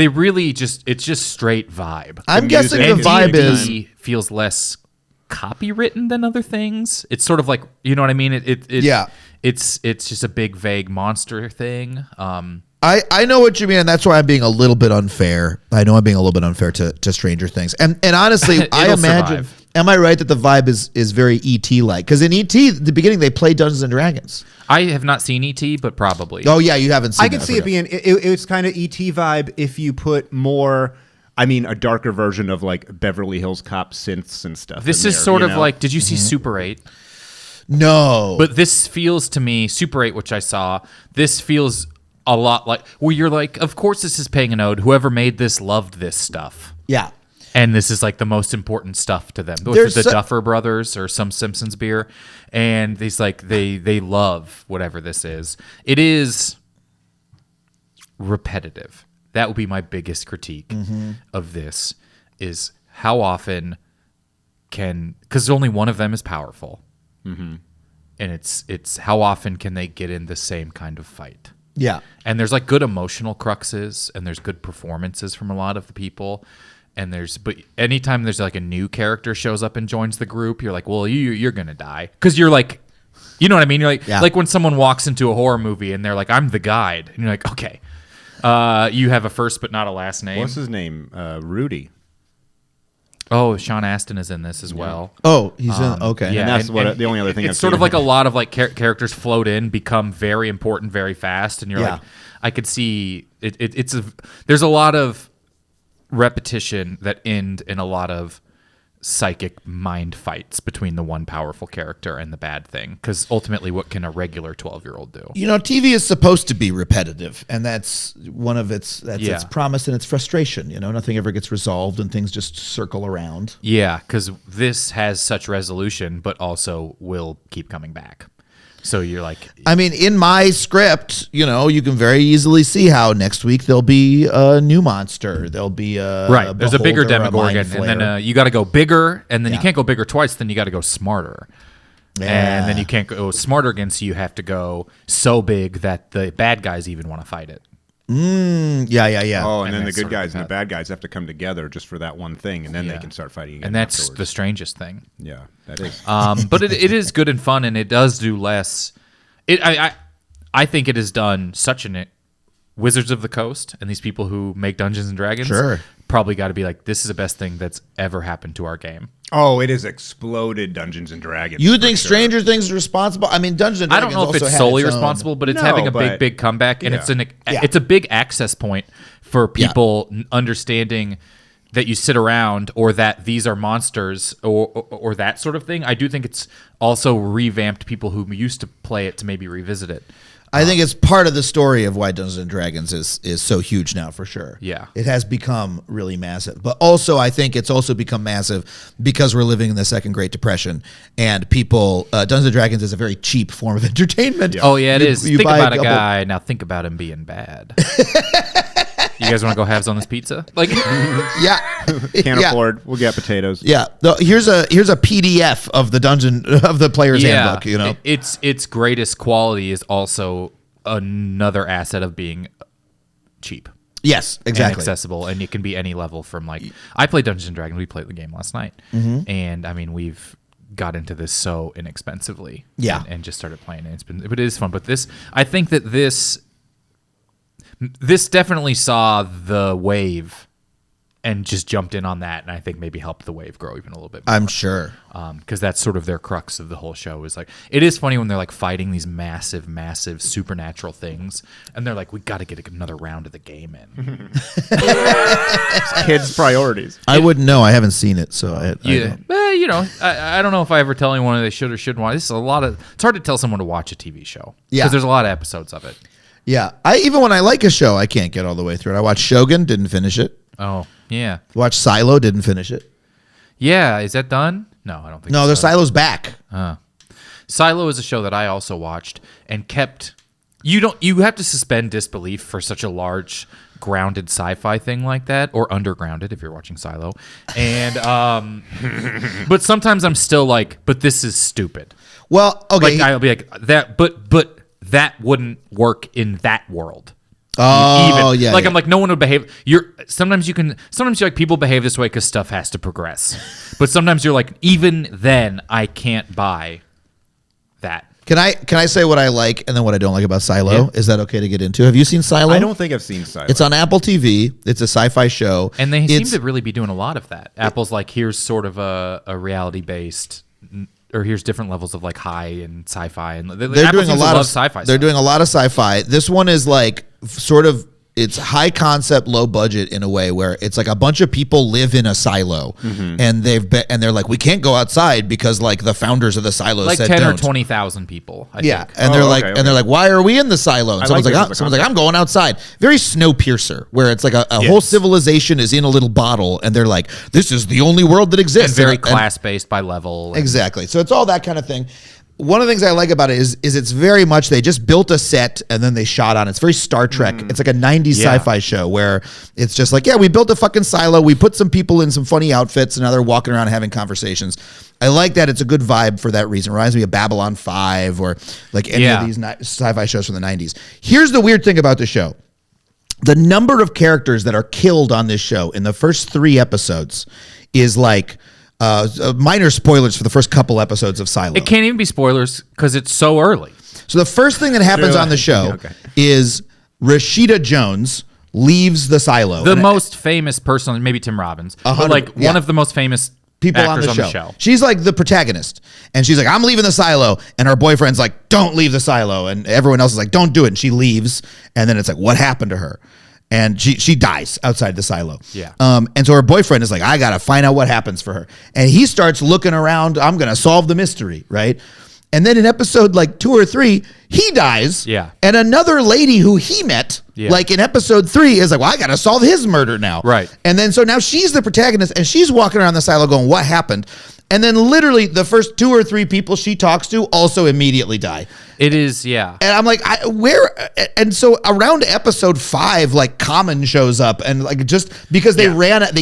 really just it's just straight vibe. I'm guessing the And vibe D&D is feels less copywritten than other things. It's sort of like you know what I mean. Yeah. It's just a big vague monster thing. I know what you mean, and that's why I'm being a little bit unfair. I know I'm being a little bit unfair to Stranger Things. And honestly, I It'll imagine survive. am I right that the vibe is very E.T. like? Because in E.T. at the beginning they play Dungeons and Dragons. I have not seen ET, but probably. Oh yeah, you haven't seen I could see it being it's kind of ET vibe if you put more. I mean, a darker version of like Beverly Hills Cop synths and stuff. This in is there, sort you of know? like. Did you see Super 8? No. But this feels to me, Super 8, which I saw, this feels a lot like, where you're like, of course this is paying an ode. Whoever made this loved this stuff. yeah. And this is like the most important stuff to them. There's The so- Duffer Brothers or some Simpsons beer. And these like, they love whatever this is. It is repetitive. That would be my biggest critique of this is how often because only one of them is powerful. And it's how often can they get in the same kind of fight? Yeah. And there's like good emotional cruxes and there's good performances from a lot of the people. And but anytime there's like a new character shows up and joins the group, you're like, well, you're gonna die because you're like, you know what I mean? You're like, Yeah. like when someone walks into a horror movie and they're like, I'm the guide, and you're like, okay, you have a first but not a last name. What's his name? Rudy. Oh, Sean Astin is in this as well. Oh, he's in. Okay. Yeah, And that's the only other thing It's I've sort seen of like of a lot of like characters float in, become very important very fast, and you're Yeah. like, I could see it. There's a lot of repetition that end in a lot of psychic mind fights between the one powerful character and the bad thing. Because ultimately, what can a regular 12-year-old do? You know, TV is supposed to be repetitive, and that's one of its Yeah. its promise and its frustration. You know, nothing ever gets resolved, and things just circle around. Yeah, because this has such resolution, but also will keep coming back. So you're like, I mean, in my script, you know, you can very easily see how next week there'll be a new monster. There'll be a right, there's a bigger beholder, a mind Demogorgon, and then flayer. you got to go bigger, and then you Yeah. can't go bigger twice, then you got to go smarter. And then you can't go smarter again, so you have to go so big that the bad guys even want to fight it. Yeah. Oh, and then the that's good sort of guys and that. the bad guys have to come together just for that one thing, and then they Yeah. can start fighting again. And that's the afterwards. strangest thing. Yeah, that is. But it is good and fun, and it does do less. I think it has done such an Wizards of the Coast and these people who make Dungeons and Dragons Sure. probably got to be like, this is the best thing that's ever happened to our game. Oh, it has exploded Dungeons and Dragons. You for think sure. Stranger Things is responsible? I mean, Dungeons and I Dragons don't know if also it's had solely its own- responsible, but it's No, having a but- big comeback, and Yeah. it's a big access point for people understanding that you sit around or that these are monsters or that sort of thing. I do think it's also revamped people who used to play it to maybe revisit it. I think it's part of the story of why Dungeons and Dragons is so huge now, for sure. Yeah. It has become really massive. But also, I think it's also become massive because we're living in the Second Great Depression, and people, Dungeons and Dragons is a very cheap form of entertainment. Oh, yeah, it is. Think about a guy, now think about him being bad. You guys want to go halves on this pizza? Like, yeah, can't afford. We'll get potatoes. Yeah, here's a PDF of the player's handbook. You know, its greatest quality is also another asset of being cheap. Yes, exactly. And accessible, and it can be any level from like I played Dungeons and Dragons. We played the game last night, and I mean we've got into this so inexpensively, and just started playing it. But it is fun. But I think that this definitely saw the wave and just jumped in on that, and I think maybe helped the wave grow even a little bit more. I'm sure. Because that's sort of their crux of the whole show is like, it is funny when they're like fighting these massive, massive supernatural things, and they're like, we got to get another round of the game in. Kids' priorities. I wouldn't know. I haven't seen it, so I I don't know if I ever tell anyone they should or shouldn't watch. This is it's hard to tell someone to watch a TV show. Yeah. Because there's a lot of episodes of it. Yeah. Even when I like a show, I can't get all the way through it. I watched Shogun, didn't finish it. Oh, yeah. Watched Silo, didn't finish it. Yeah. Is that done? No, I don't think No, so. their Silo's back. Silo is a show that I also watched and kept. You have to suspend disbelief for such a large, grounded sci-fi thing like that, or undergrounded if you're watching Silo. And but sometimes I'm still like, but this is stupid. Well, okay. Like I'll be like that, but that wouldn't work in that world. Oh, yeah. Like, yeah. I'm like, no one would behave. Sometimes you're like, people behave this way because stuff has to progress. But sometimes you're like, even then, I can't buy that. Can I say what I like and then what I don't like about Silo? Yeah. Is that okay to get into? Have you seen Silo? I don't think I've seen Silo. It's on Apple TV. It's a sci-fi show. And they seem to really be doing a lot of that. Apple's like, here's sort of a reality-based, or here's different levels of like high and sci-fi, and they're doing a lot of sci-fi. They're doing a lot of sci-fi. This one is like sort of, it's high concept, low budget in a way where it's like a bunch of people live in a silo, and they're like, we can't go outside because like the founders of the silo like said 10 don't. or 20,000 people. I think. And they're like, why are we in the silo? And someone's like, I'm going outside. Very Snowpiercer, where it's like a whole civilization is in a little bottle, and they're like, this is the only world that exists. And very class based by level. Exactly. So it's all that kind of thing. One of the things I like about it is it's very much, they just built a set and then they shot on it. It's very Star Trek. It's like a 90s sci-fi show where it's just like, we built a fucking silo. We put some people in some funny outfits and now they're walking around having conversations. I like that. It's a good vibe for that reason. It reminds me of Babylon 5 or like any of these sci-fi shows from the 90s. Here's the weird thing about the show. The number of characters that are killed on this show in the first 3 episodes is like... minor spoilers for the first couple episodes of Silo. It can't even be spoilers because it's so early. So the first thing that happens on the show is Rashida Jones leaves the Silo. The most famous person, maybe Tim Robbins, but like one of the most famous people on the show. She's like the protagonist. And she's like, I'm leaving the Silo. And her boyfriend's like, don't leave the Silo. And everyone else is like, don't do it. And she leaves. And then it's like, what happened to her? And she dies outside the silo. Yeah. And so her boyfriend is like, I got to find out what happens for her. And he starts looking around. I'm going to solve the mystery, right? And then in episode like 2 or 3, he dies. Yeah. And another lady who he met, like in episode 3, is like, well, I got to solve his murder now. Right. And then so now she's the protagonist and she's walking around the silo going, what happened? And then literally the first 2 or 3 people she talks to also immediately die. It is, yeah. And I'm like, and so around episode 5, like Common shows up, and like just because they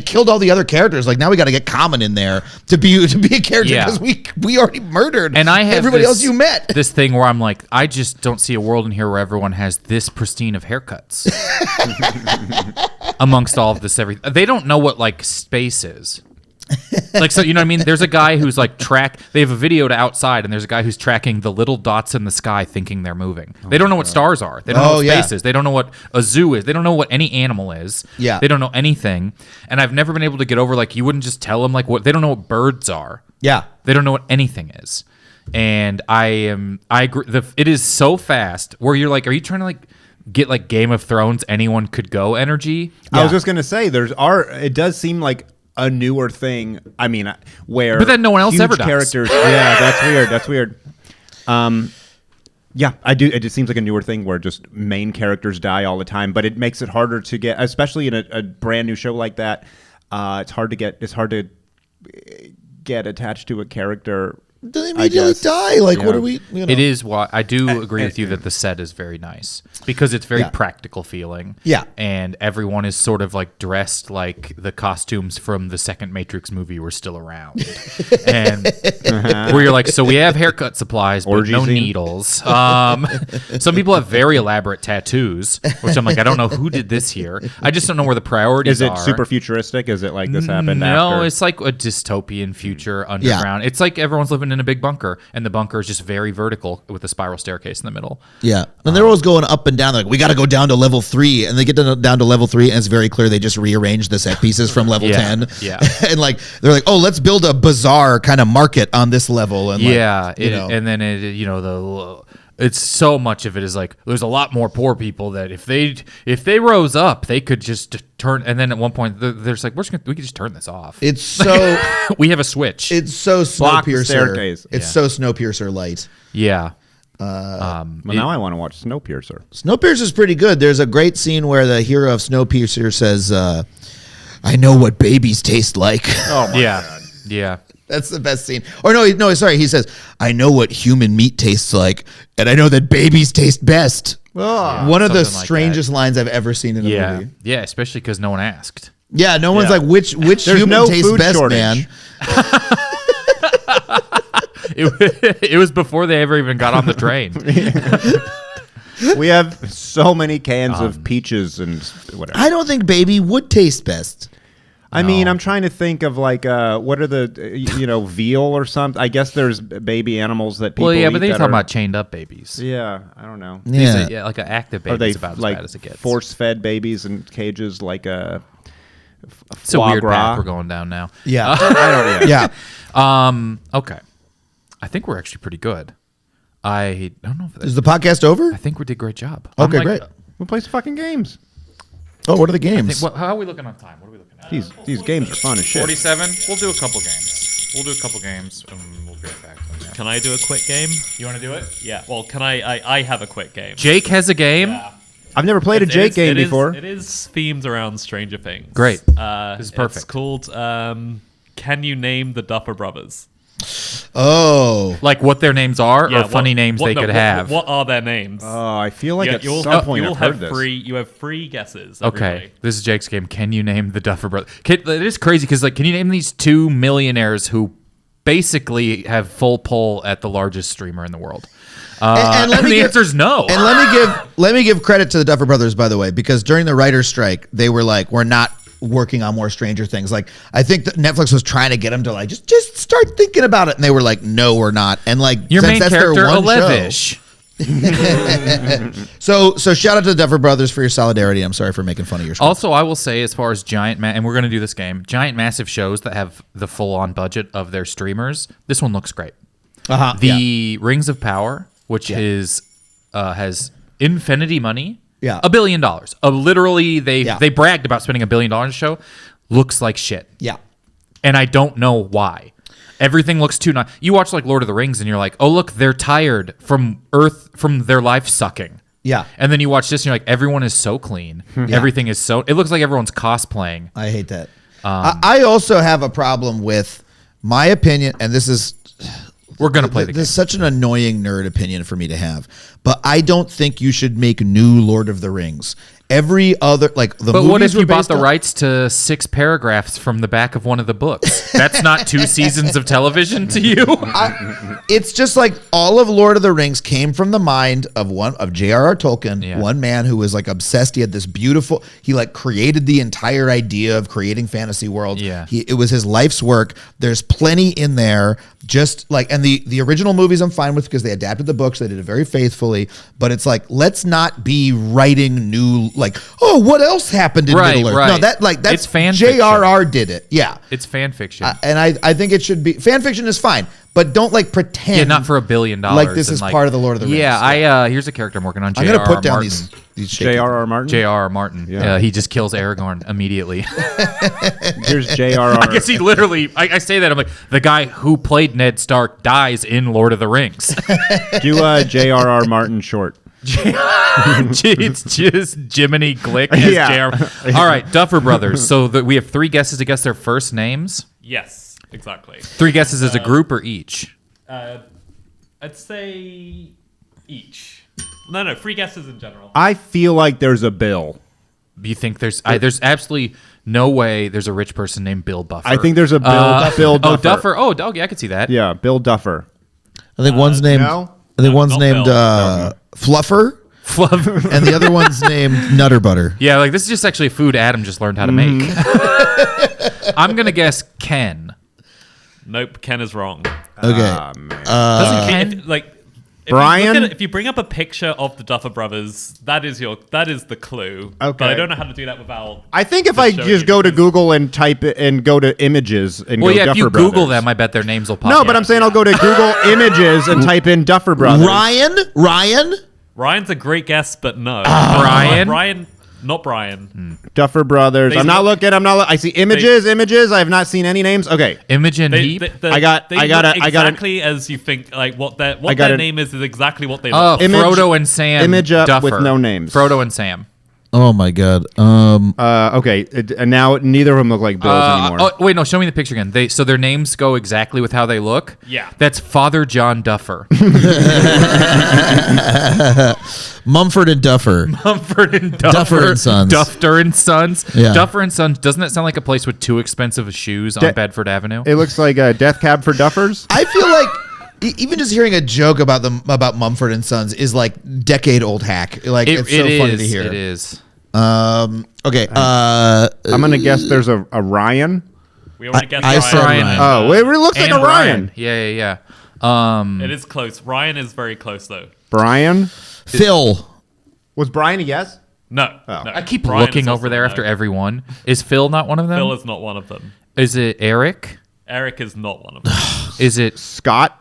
killed all the other characters, like now we got to get Common in there to be a character because we already murdered and I have everybody else you met. This thing where I'm like, I just don't see a world in here where everyone has this pristine of haircuts amongst all of this everything. They don't know what like space is. Like, so you know what I mean? There's a guy who's like they have a video to outside, and there's a guy who's tracking the little dots in the sky thinking they're moving. They don't know what stars are. They don't know what space is. They don't know what a zoo is. They don't know what any animal is. Yeah. They don't know anything. And I've never been able to get over, like, you wouldn't just tell them, like, what they don't know what birds are. Yeah. They don't know what anything is. And I agree. It is so fast where you're like, are you trying to like get like Game of Thrones anyone could go energy? I was just going to say, it does seem like a newer thing. I mean, where but then no one else ever does. Characters. Yeah, that's weird. Yeah, I do. It just seems like a newer thing where just main characters die all the time, but it makes it harder to get, especially in a brand new show like that. It's hard to get attached to a character. They immediately die. Like, what are we? You know. It is why I do agree with you that the set is very nice because it's very practical feeling. Yeah. And everyone is sort of like dressed like the costumes from the second Matrix movie were still around. And where you're like, so we have haircut supplies, but no needles. Some people have very elaborate tattoos, which I'm like, I don't know who did this here. I just don't know where the priorities are. Is it super futuristic? Is it like this happened No, after? it's like a dystopian future underground. It's like everyone's living in a big bunker, and the bunker is just very vertical with a spiral staircase in the middle. Yeah, and they're always going up and down. They're like, we got to go down to level 3, and they get down to level 3, and it's very clear they just rearranged the set pieces from level 10. Yeah, and like they're like, oh, let's build a bazaar kind of market on this level. And and then it's so much of it is like there's a lot more poor people that if they rose up, they could just turn. And then at one point, there's like, we could just turn this off. It's so we have a switch. It's so Snowpiercer. It's so Snowpiercer light. Yeah. Well, now I want to watch Snowpiercer. Snowpiercer is pretty good. There's a great scene where the hero of Snowpiercer says, "I know what babies taste like." Oh my God. Yeah. That's the best scene. Or no, sorry. He says, "I know what human meat tastes like, and I know that babies taste best." One of the strangest lines I've ever seen in a movie. Yeah, especially because no one asked. Yeah, no one's like, which human tastes best, shortage. Man? It was before they ever even got on the train. We have so many cans of peaches and whatever. I don't think baby would taste best. I mean, I'm trying to think of like, what are the, veal or something? I guess there's baby animals that people eat. But they're talking about chained up babies. Yeah, I don't know. Yeah, like an active baby is about as bad as it gets. Force-fed babies in cages like a It's a weird path we're going down now. Yeah. Okay. I think we're actually pretty good. I don't know if is the podcast over? I think we did a great job. Okay, great. We'll play some fucking games. Oh, what are the games? How are we looking on time? What are we looking at? These games are fun as shit. 47. We'll do a couple games. And we'll get back to them. Can I do a quick game? You want to do it? Yeah. Well, can I have a quick game. Jake has a game. Yeah. I've never played a Jake game before. It is themed around Stranger Things. Great. This is perfect. It's called Can You Name the Duffer Brothers? Oh. Like what their names are or funny names they could have? What are their names? Oh, I feel like at some point I've heard this. You have 3 guesses. Okay. This is Jake's game. Can you name the Duffer Brothers? It is crazy because can you name these 2 millionaires who basically have full pull at the largest streamer in the world? And the answer is no. And let me give credit to the Duffer Brothers, by the way, because during the writer's strike, they were like, we're not working on more Stranger Things. Like, I think that Netflix was trying to get them to like just start thinking about it, and they were like, no, we're not. And like, your since main that's character, their one Elevish. So shout out to the Duffer Brothers for your solidarity. I'm sorry for making fun of your show. Also, I will say, as far as and we're going to do this game, giant massive shows that have the full-on budget of their streamers, this one looks great. The Rings of Power, which has infinity money. Yeah. $1 billion. Literally, they bragged about spending $1 billion on a show. Looks like shit. Yeah. And I don't know why. Everything looks too nice. You watch like Lord of the Rings and you're like, oh, look, they're tired from their life sucking. Yeah. And then you watch this and you're like, everyone is so clean. Everything is so, it looks like everyone's cosplaying. I hate that. I also have a problem with my opinion, and this is... We're going to play the game. This is such an annoying nerd opinion for me to have, but I don't think you should make new Lord of the Rings. Every other, like the But movies what if you were bought based the on- rights to 6 paragraphs from the back of one of the books? That's not 2 seasons of television to you? It's just like all of Lord of the Rings came from the mind of J.R.R. Tolkien, one man who was like obsessed. He had this beautiful, he like created the entire idea of creating fantasy worlds. Yeah. It was his life's work. There's plenty in there. Just like, and the original movies I'm fine with because they adapted the books. They did it very faithfully, but it's like, let's not be writing new, like, oh, what else happened in Right, Middle Earth? right. No, that's It's fan J.R.R. did it. Yeah. It's fan fiction. And I think it should be fan fiction is fine, but don't like pretend. Yeah, not for $1 billion. Like this is part of the Lord of the Rings. Yeah, here's a character I'm working on. I'm gonna put down Martin. these shaky- J.R.R. Martin. J.R.R. Martin. Yeah. He just kills Aragorn immediately. Here's J.R.R. I guess he literally. I say that I'm like the guy who played Ned Stark dies in Lord of the Rings. Do J.R.R. Martin short. It's just Jiminy Glick as Yeah. J.R. All right, Duffer Brothers. So we have 3 guesses to guess their first names. Yes, exactly. 3 guesses as a group or each. I'd say each. No, 3 guesses in general. I feel like there's a Bill. You think there's absolutely no way there's a rich person named Bill Buffer. I think there's a Bill. Bill Duffer. Oh, Duffer. Oh, okay, I could see that. Yeah, Bill Duffer. I think one's named. no? I think No, one's not named Bill. Fluffer, Fluff. and the other one's named Nutter Butter. Yeah, like this is just actually a food Adam just learned how to make. I'm gonna guess Ken. Nope, Ken is wrong. Okay. Doesn't Ken? If Brian? if you bring up a picture of the Duffer Brothers, that is the clue. Okay. But I don't know how to do that without. I think if I showing just you go to this. Google and type it and go to images and Well, go yeah, Duffer if you Brothers. Google them, I bet their names will pop No, up. but I'm saying I'll go to Google Images and type in Duffer Brothers. Ryan. Ryan's a great guess, but no. Brian? Not Brian. Duffer Brothers. They I'm not look- looking. I see images. I have not seen any names. Okay. Imogen Heap. I got an- exactly as you think. Like what their name is exactly what they Oh, look. Image- Frodo and Sam. image up Duffer. with no names. Frodo and Sam. Oh my God. Okay. And now neither of them look like Bills anymore. Oh wait, no. Show me the picture again. So their names go exactly with how they look. Yeah. That's Father John Duffer. Mumford and Duffer. Mumford and Duffer. Duffer and Sons. Duffer and Sons. Yeah. Duffer and Sons. Doesn't that sound like a place with 2 expensive shoes on Bedford Avenue? It looks like a death cab for Duffers. I feel like even just hearing a joke about Mumford and Sons is like decade old hack. Like it's so funny to hear. It is. Okay. I'm gonna guess there's a Ryan. We already guessed I Ryan. said Ryan. Oh, it looks like And a Ryan. Yeah. It is close. Ryan is very close though. Brian. Phil. Was Brian a yes? No. Oh. no. I keep Brian looking is over also there no. after every one. Is Phil not one of them? Phil is not one of them. Is it Eric? Eric is not one of them. Is it Scott.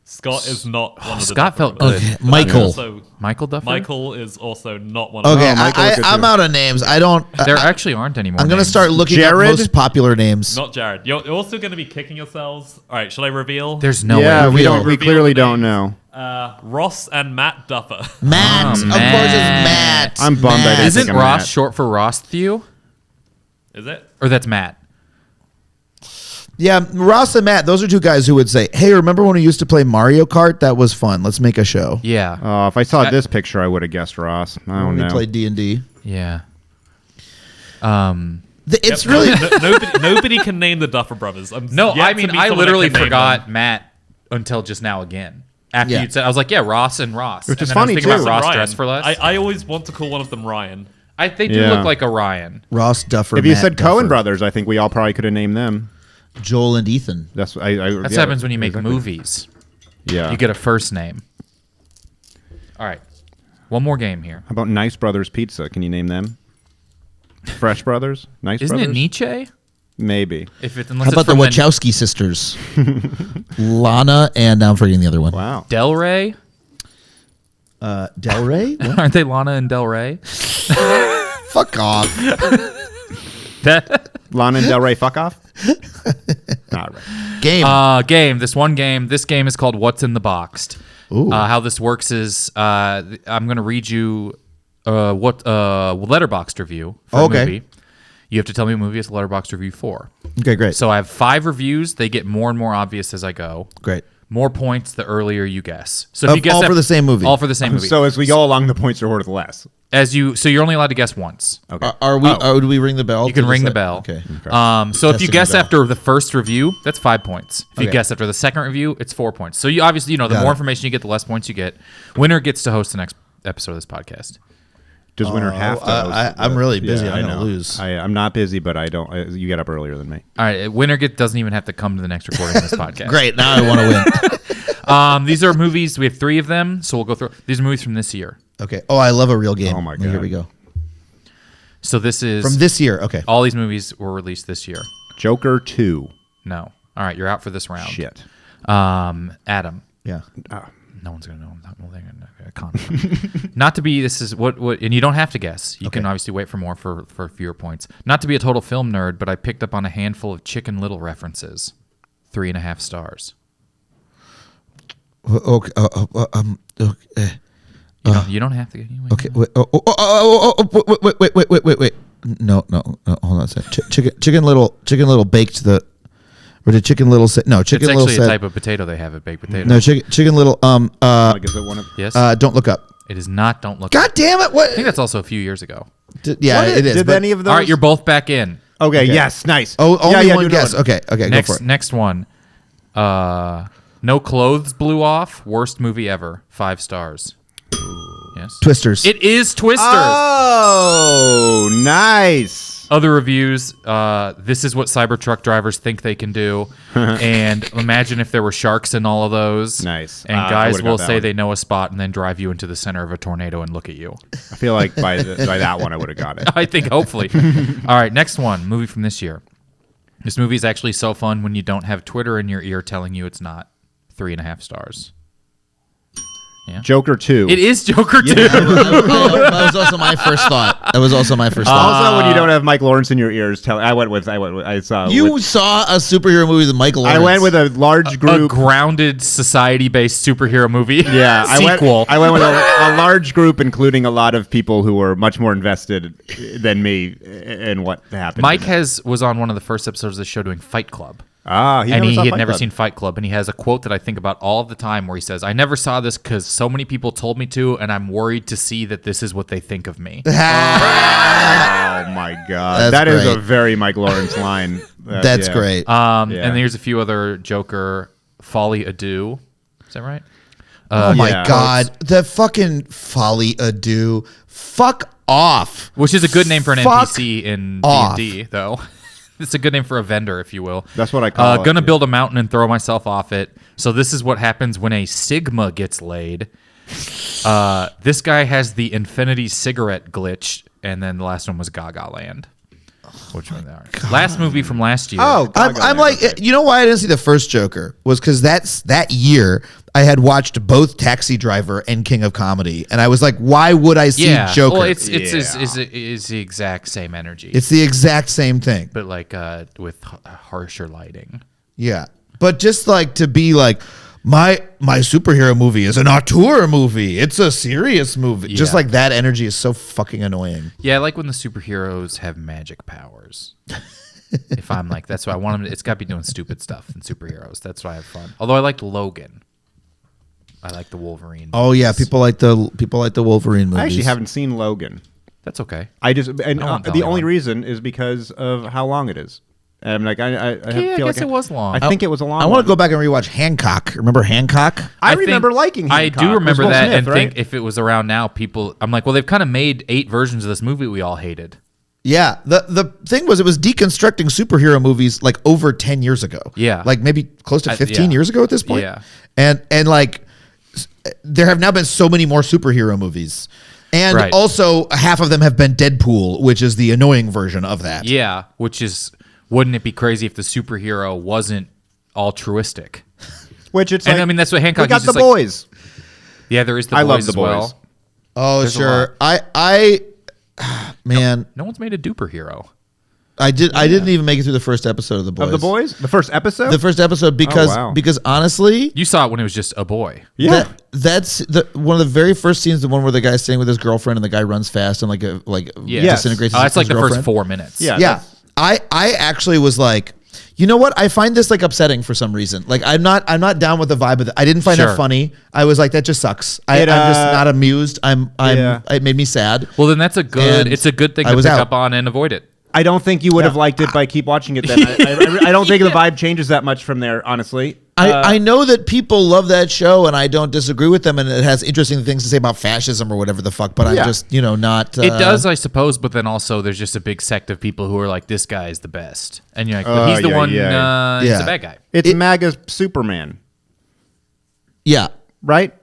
Scott is not one of the Scott Duffer felt brothers. good. Okay. Michael. Also, Michael Duffer? Michael is also not one of Okay. them. Michael is good I'm too. out of names. I don't. There actually aren't any more. I'm gonna names. start looking Jared? at most popular names. Not Jared. You're also going to be kicking yourselves. All right, shall I reveal? There's no yeah, way. we don't. Reveal We the clearly don't names. know. Ross and Matt Duffer. Matt. Oh, Of course, it's Matt. Matt. I'm bummed I Matt. didn't Isn't think of Ross Matt. short for Rossthew? Is it? Or that's Matt? Yeah, Ross and Matt. Those are 2 guys who would say, "Hey, remember when we used to play Mario Kart? That was fun. Let's make a show." Yeah. If I saw this picture, I would have guessed Ross. I don't When we know. played D&D. Yeah. It's really. Nobody can name the Duffer brothers. No, yet I to mean, meet I someone that literally can name forgot them. Matt until just now again. After Yeah. you said, I was like, yeah, Ross and Ross. Which And is then I was funny, thinking too. about Ross Ryan. Dress for Less. I always want to call one of them Ryan. They do Yeah. look like Orion. Ross Duffer. If you Matt said Duffer, Cohen brothers, I think we all probably could have named them. Joel and Ethan. That's That yeah, happens when you make exactly. movies. Yeah. You get a first name. All right. One more game here. How about Nice Brothers Pizza? Can you name them? Fresh Brothers? Nice Isn't Brothers? it Nietzsche? Maybe. How Unless it's about the from Wachowski sisters? Lana and now I'm forgetting the other one. Wow. Del Rey? Del Rey? What? Aren't they Lana and Del Rey? Fuck off. That Lana and Del Rey, fuck off? All right. Game. game. This game is called What's in the Boxed. Ooh. How this works is I'm going to read you what letterboxed review for Okay. a movie. You have to tell me what movie it's a letterboxed review for. Okay, great. So I have 5 reviews. They get more and more obvious as I go. Great. More points the earlier you guess. So if Of you guess all for the same movie? All for the same movie. So as we go along, the points are worth less. So you're only allowed to guess once. Okay. Are we? Do we ring the bell? You can to ring the decide? bell. Okay. So if you Testing guess the bell. after the first review, that's 5 points. If you Okay. guess after the second review, it's 4 points. So you obviously, the Got more it. information you get, the less points you get. Winner gets to host the next episode of this podcast. Does winner have to? host I'm really busy. Yeah, I'm I gonna know. lose. I'm not busy, but I don't. You get up earlier than me. All right, winner doesn't even have to come to the next recording of this podcast. Great. Now I want to win. These are movies. We have 3 of them, so we'll go through. These are movies from this year. Okay. Oh, I love a real game. Oh, my Here God. we go. So this is From this year. Okay. all these movies were released this year. Joker 2. No. All right, you're out for this round. Shit. Adam. Yeah. No one's gonna know. Conover. Not to be. This is what. And you don't have to guess. You can obviously wait for more for fewer points. Not to be a total film nerd, but I picked up on a handful of Chicken Little references. 3.5 stars. Okay. You don't have to get. Okay. Wait. Wait. No. Hold on a second. Chicken Little baked the. Or did Chicken Little say no? Chicken It's Little actually said a type of potato they have at Baked Potato. no. Chicken Little Like, is it one of... Yes. Don't look up. It is not. Don't look. God damn it! I What? think that's also a few years ago. Yeah, it is. Did but- any of those... All right, you're both back in. Okay, yes, nice. Oh, only Yeah, one do guess. another one. Okay. Go for it. Next one. No Clothes Blew Off. Worst movie ever. 5 stars. Yes. Twisters. It is Twister. Oh, nice. Other reviews. This is what Cybertruck drivers think they can do. And imagine if there were sharks in all of those. Nice. And I guys would've will got that say one. they know a spot and then drive you into the center of a tornado and look at you. I feel like by that one I would have got it. I think hopefully. All right, next one. Movie from this year. This movie is actually so fun when you don't have Twitter in your ear telling you it's not. 3.5 stars. Joker 2. It is Joker 2. That was also my first thought. Also, when you don't have Mike Lawrence in your ears, I saw. You saw a superhero movie with Michael Lawrence. I went with a large A group. grounded society-based superhero movie. Yeah, Sequel. I went with a large group, including a lot of people who were much more invested than me in what happened. Mike was on one of the first episodes of the show doing Fight Club. And He had never seen Fight Club, and he has a quote that I think about all of the time where he says, "I never saw this because so many people told me to, and I'm worried to see that this is what they think of me." Oh my god, That's is great. a very Mike Lawrence line. That's great. And there's a few other Joker Folly Adieu. Is that right? Oh my yeah. god, the fucking Folly Adieu. Fuck off. Which is a good name for an Fuck NPC in off. D&D, though. It's a good name for a vendor, if you will. That's what I call it, Gonna yeah. build a mountain and throw myself off it. So this is what happens when a Sigma gets laid. This guy has the Infinity cigarette glitch, and then the last one was Gaga Land. Which one they are? Last movie from last year. Oh, I'm like, you know why I didn't see the first Joker was because that year I had watched both Taxi Driver and King of Comedy, and I was like, why would I see Joker? Well, it's the exact same energy. It's the exact same thing. but like with harsher lighting. Yeah, but just like to be like my superhero movie is an auteur movie. It's a serious movie. Just Yeah. like that energy is so fucking annoying. Yeah, I like when the superheroes have magic powers. If I'm like, that's why I want them. It's got to be doing stupid stuff and superheroes. That's why I have fun. Although I liked Logan. I like the Wolverine. Oh yeah, people like the Wolverine movies. I actually haven't seen Logan. That's okay. I just and No one tell the me only why. reason is because of how long it is. And I'm like, I feel guess like it was long. I think it was a long. I want one. to go back and rewatch Hancock. Remember Hancock? I think- remember liking. I Hancock. do It was remember Will that, Smith, and right? think if it was around now, people. I'm like, well, they've kind of made 8 versions of this movie we all hated. Yeah. The thing was, it was deconstructing superhero movies like over 10 years ago. Yeah. Like maybe close to 15 yeah. years ago at this point. Yeah. And like there have now been so many more superhero movies. And Right. also half of them have been Deadpool, which is the annoying version of that. Yeah, which is, wouldn't it be crazy if the superhero wasn't altruistic? Which it's And like, I mean, that's what Hancock. we got he's the just like- boys. Yeah, there is the I boys love as The Boys. well. Oh, There's a sure. I man, No one's made a duper hero. I didn't even make it through the first episode of The Boys. Of the boys, the first episode. The first episode because wow. because honestly, You saw it when it was just a boy. yeah. that's the one of the very first scenes, the one where the guy's staying with his girlfriend and the guy runs fast and like Yes. disintegrates. That's like his the first girlfriend. 4 minutes. Yeah. Yeah, I actually was like, you know what? I find this like upsetting for some reason. Like I'm not down with the vibe of it. I didn't find Sure. it funny. I was like, that just sucks. I'm just not amused. Yeah. It made me sad. Well, then that's a good. And It's a good thing I to was pick out. up on and avoid it. I don't think you would have liked it by keep watching it. Then I don't think the vibe changes that much from there. Honestly, I know that people love that show, and I don't disagree with them, and it has interesting things to say about fascism or whatever the fuck. But I'm Yeah. just, not. It does, I suppose, but then also there's just a big sect of people who are like, this guy is the best, and you're like, but he's the yeah, one. yeah. He's Yeah. a bad guy. it's MAGA Superman, Yeah. right?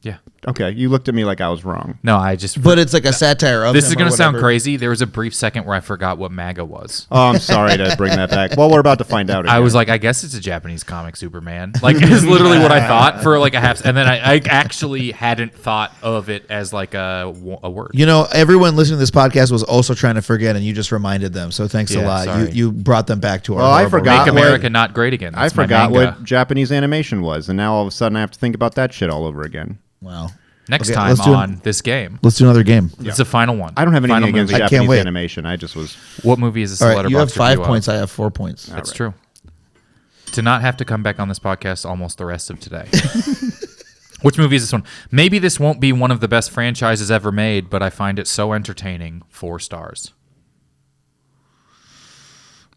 Yeah. Okay, you looked at me like I was wrong. No, I just. But it's like a satire of This him is or going to sound whatever. crazy. There was a brief second where I forgot what MAGA was. Oh, I'm sorry to bring that back. Well, we're about to find out. I again. was like, I guess it's a Japanese comic Superman. Like, it's literally what I thought for like a half. And then I actually hadn't thought of it as like a word. You know, everyone listening to this podcast was also trying to forget, and you just reminded them. So thanks a Yeah, lot. sorry. You brought them back to our. Well, I horrible forgot Make record. America not great again. I That's my forgot manga. what Japanese animation was, and now all of a sudden I have to think about that shit all over again. Wow. Next Okay, time let's do on this game. Let's do another game. It's the final one. I don't have anything Final against movie. I can't Japanese wait. animation. I just was. What movie is this? All a right, you have Letterboxd 5 review of? points. I have 4 points. That's true. To not have to come back on this podcast almost the rest of today. Which movie is this one? Maybe this won't be one of the best franchises ever made, but I find it so entertaining. 4 stars.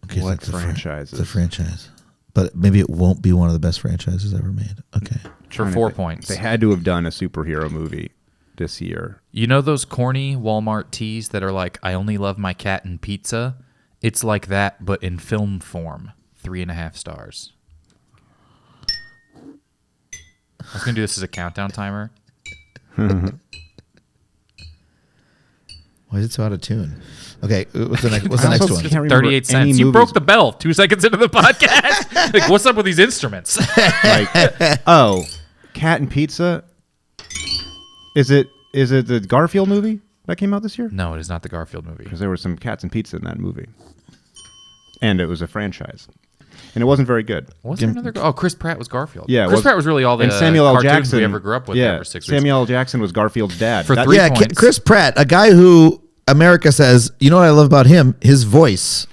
Okay, What so franchises? It's a franchise, but maybe it won't be one of the best franchises ever made. Okay. For 4 points. They had to have done a superhero movie this year. You know those corny Walmart tees that are like, I only love my cat and pizza? It's like that, but in film form. 3.5 stars. I was going to do this as a countdown timer. Why is it so out of tune? Okay, what's the next? What's the I next also one? can't remember 38 any cents. You movies. broke the bell 2 seconds into the podcast. Like, what's up with these instruments? Like, oh, Cat and Pizza. Is it the Garfield movie that came out this year? No, it is not the Garfield movie. Because there were some cats and pizza in that movie, and it was a franchise, and it wasn't very good. Was there another? Oh, Chris Pratt was Garfield. Yeah, Chris Pratt was really all the and Samuel L. cartoons Jackson we ever grew up with. Yeah, for 6 weeks. Samuel L. Jackson was Garfield's dad. For That- 3 Yeah, points. Chris Pratt, a guy who America says, you know what I love about him? His voice,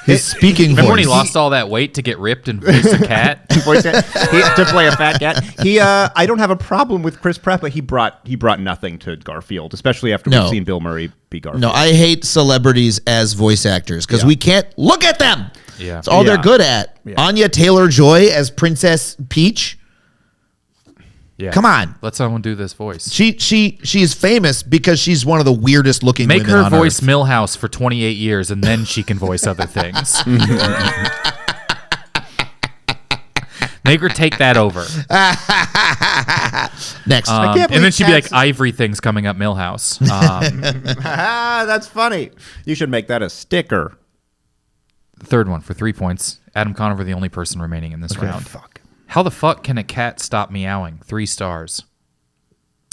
his speaking Remember voice. when he lost all that weight to get ripped and voice a cat? to play a fat cat. I don't have a problem with Chris Pratt, but he brought nothing to Garfield, especially after No. we've seen Bill Murray be Garfield. No, I hate celebrities as voice actors because we can't look at them. Yeah. It's all they're Yeah. good at. Yeah. Anya Taylor-Joy as Princess Peach. Yeah. Come on. Let someone do this voice. She's famous because she's one of the weirdest looking Make women her on voice Earth. Millhouse for 28 years, and then she can voice other things. Make her take that over. Next. can't And then believe she'd be like, cats- Ivory things coming up Millhouse. That's funny. You should make that a sticker. The third one for 3 points. Adam Conover, the only person remaining in this round. Fuck. How the fuck can a cat stop meowing? 3 stars.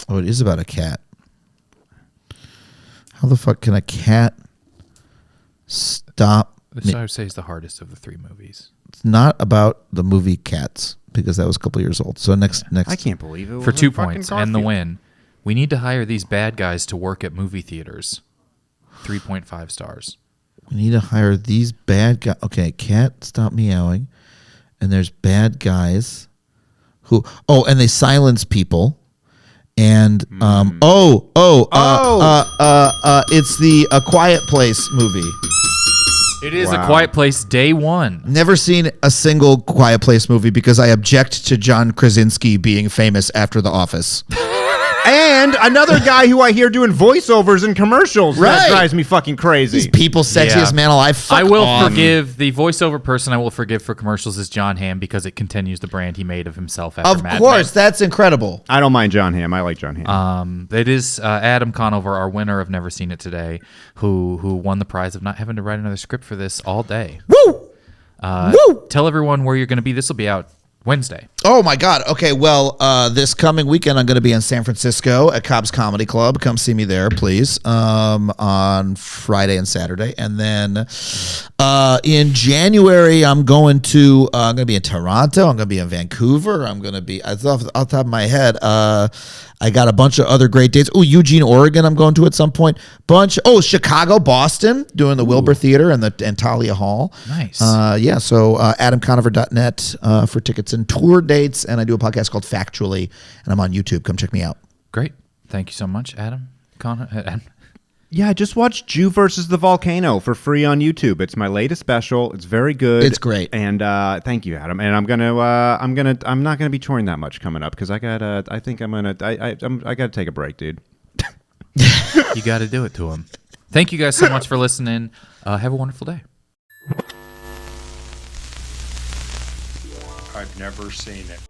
Oh, it is about a cat. How the fuck can a cat stop? This I would say is the hardest of the 3 movies. It's not about the movie Cats because that was a couple years old. So next. I can't believe it. For was 2 fucking points and the Garfield. win. We need to hire these bad guys to work at movie theaters. 3.5 stars. We need to hire these bad guys. Okay, cat, stop meowing. And there's bad guys who. Oh, and they silence people. And it's the A Quiet Place movie. It is Wow. A Quiet Place Day 1. Never seen a single Quiet Place movie because I object to John Krasinski being famous after The Office. And another guy who I hear doing voiceovers in commercials. Right. That drives me fucking crazy. He's people's sexiest Yeah. man alive. Fuck I will off. forgive the voiceover person. I will forgive for commercials is John Hamm because it continues the brand he made of himself after Of Mad course, that's incredible. I don't mind John Hamm. I like John Hamm. Men. It is Adam Conover, our winner of Never Seen It Today, who won the prize of not having to write another script for this all day. Woo! Woo! Tell everyone where you're going to be. This will be out Wednesday. Oh my God. Okay. Well, this coming weekend, I'm going to be in San Francisco at Cobb's Comedy Club. Come see me there, please. On Friday and Saturday, and then in January, I'm going to be in Toronto. I'm going to be in Vancouver. I'm going to be off the top of my head. I got a bunch of other great dates. Oh, Eugene, Oregon, I'm going to at some point. Chicago, Boston, doing the Wilbur Theater and Talia Hall. Nice. Yeah, so adamconover.net for tickets and tour dates. And I do a podcast called Factually, and I'm on YouTube. Come check me out. Great. Thank you so much, Adam. Yeah, I just watched Jew versus the Volcano for free on YouTube. It's my latest special. It's very good. It's great. And thank you, Adam. And I'm not gonna be touring that much coming up because I gotta take a break, dude. You got to do it to him. Thank you guys so much for listening. Have a wonderful day. I've never seen it.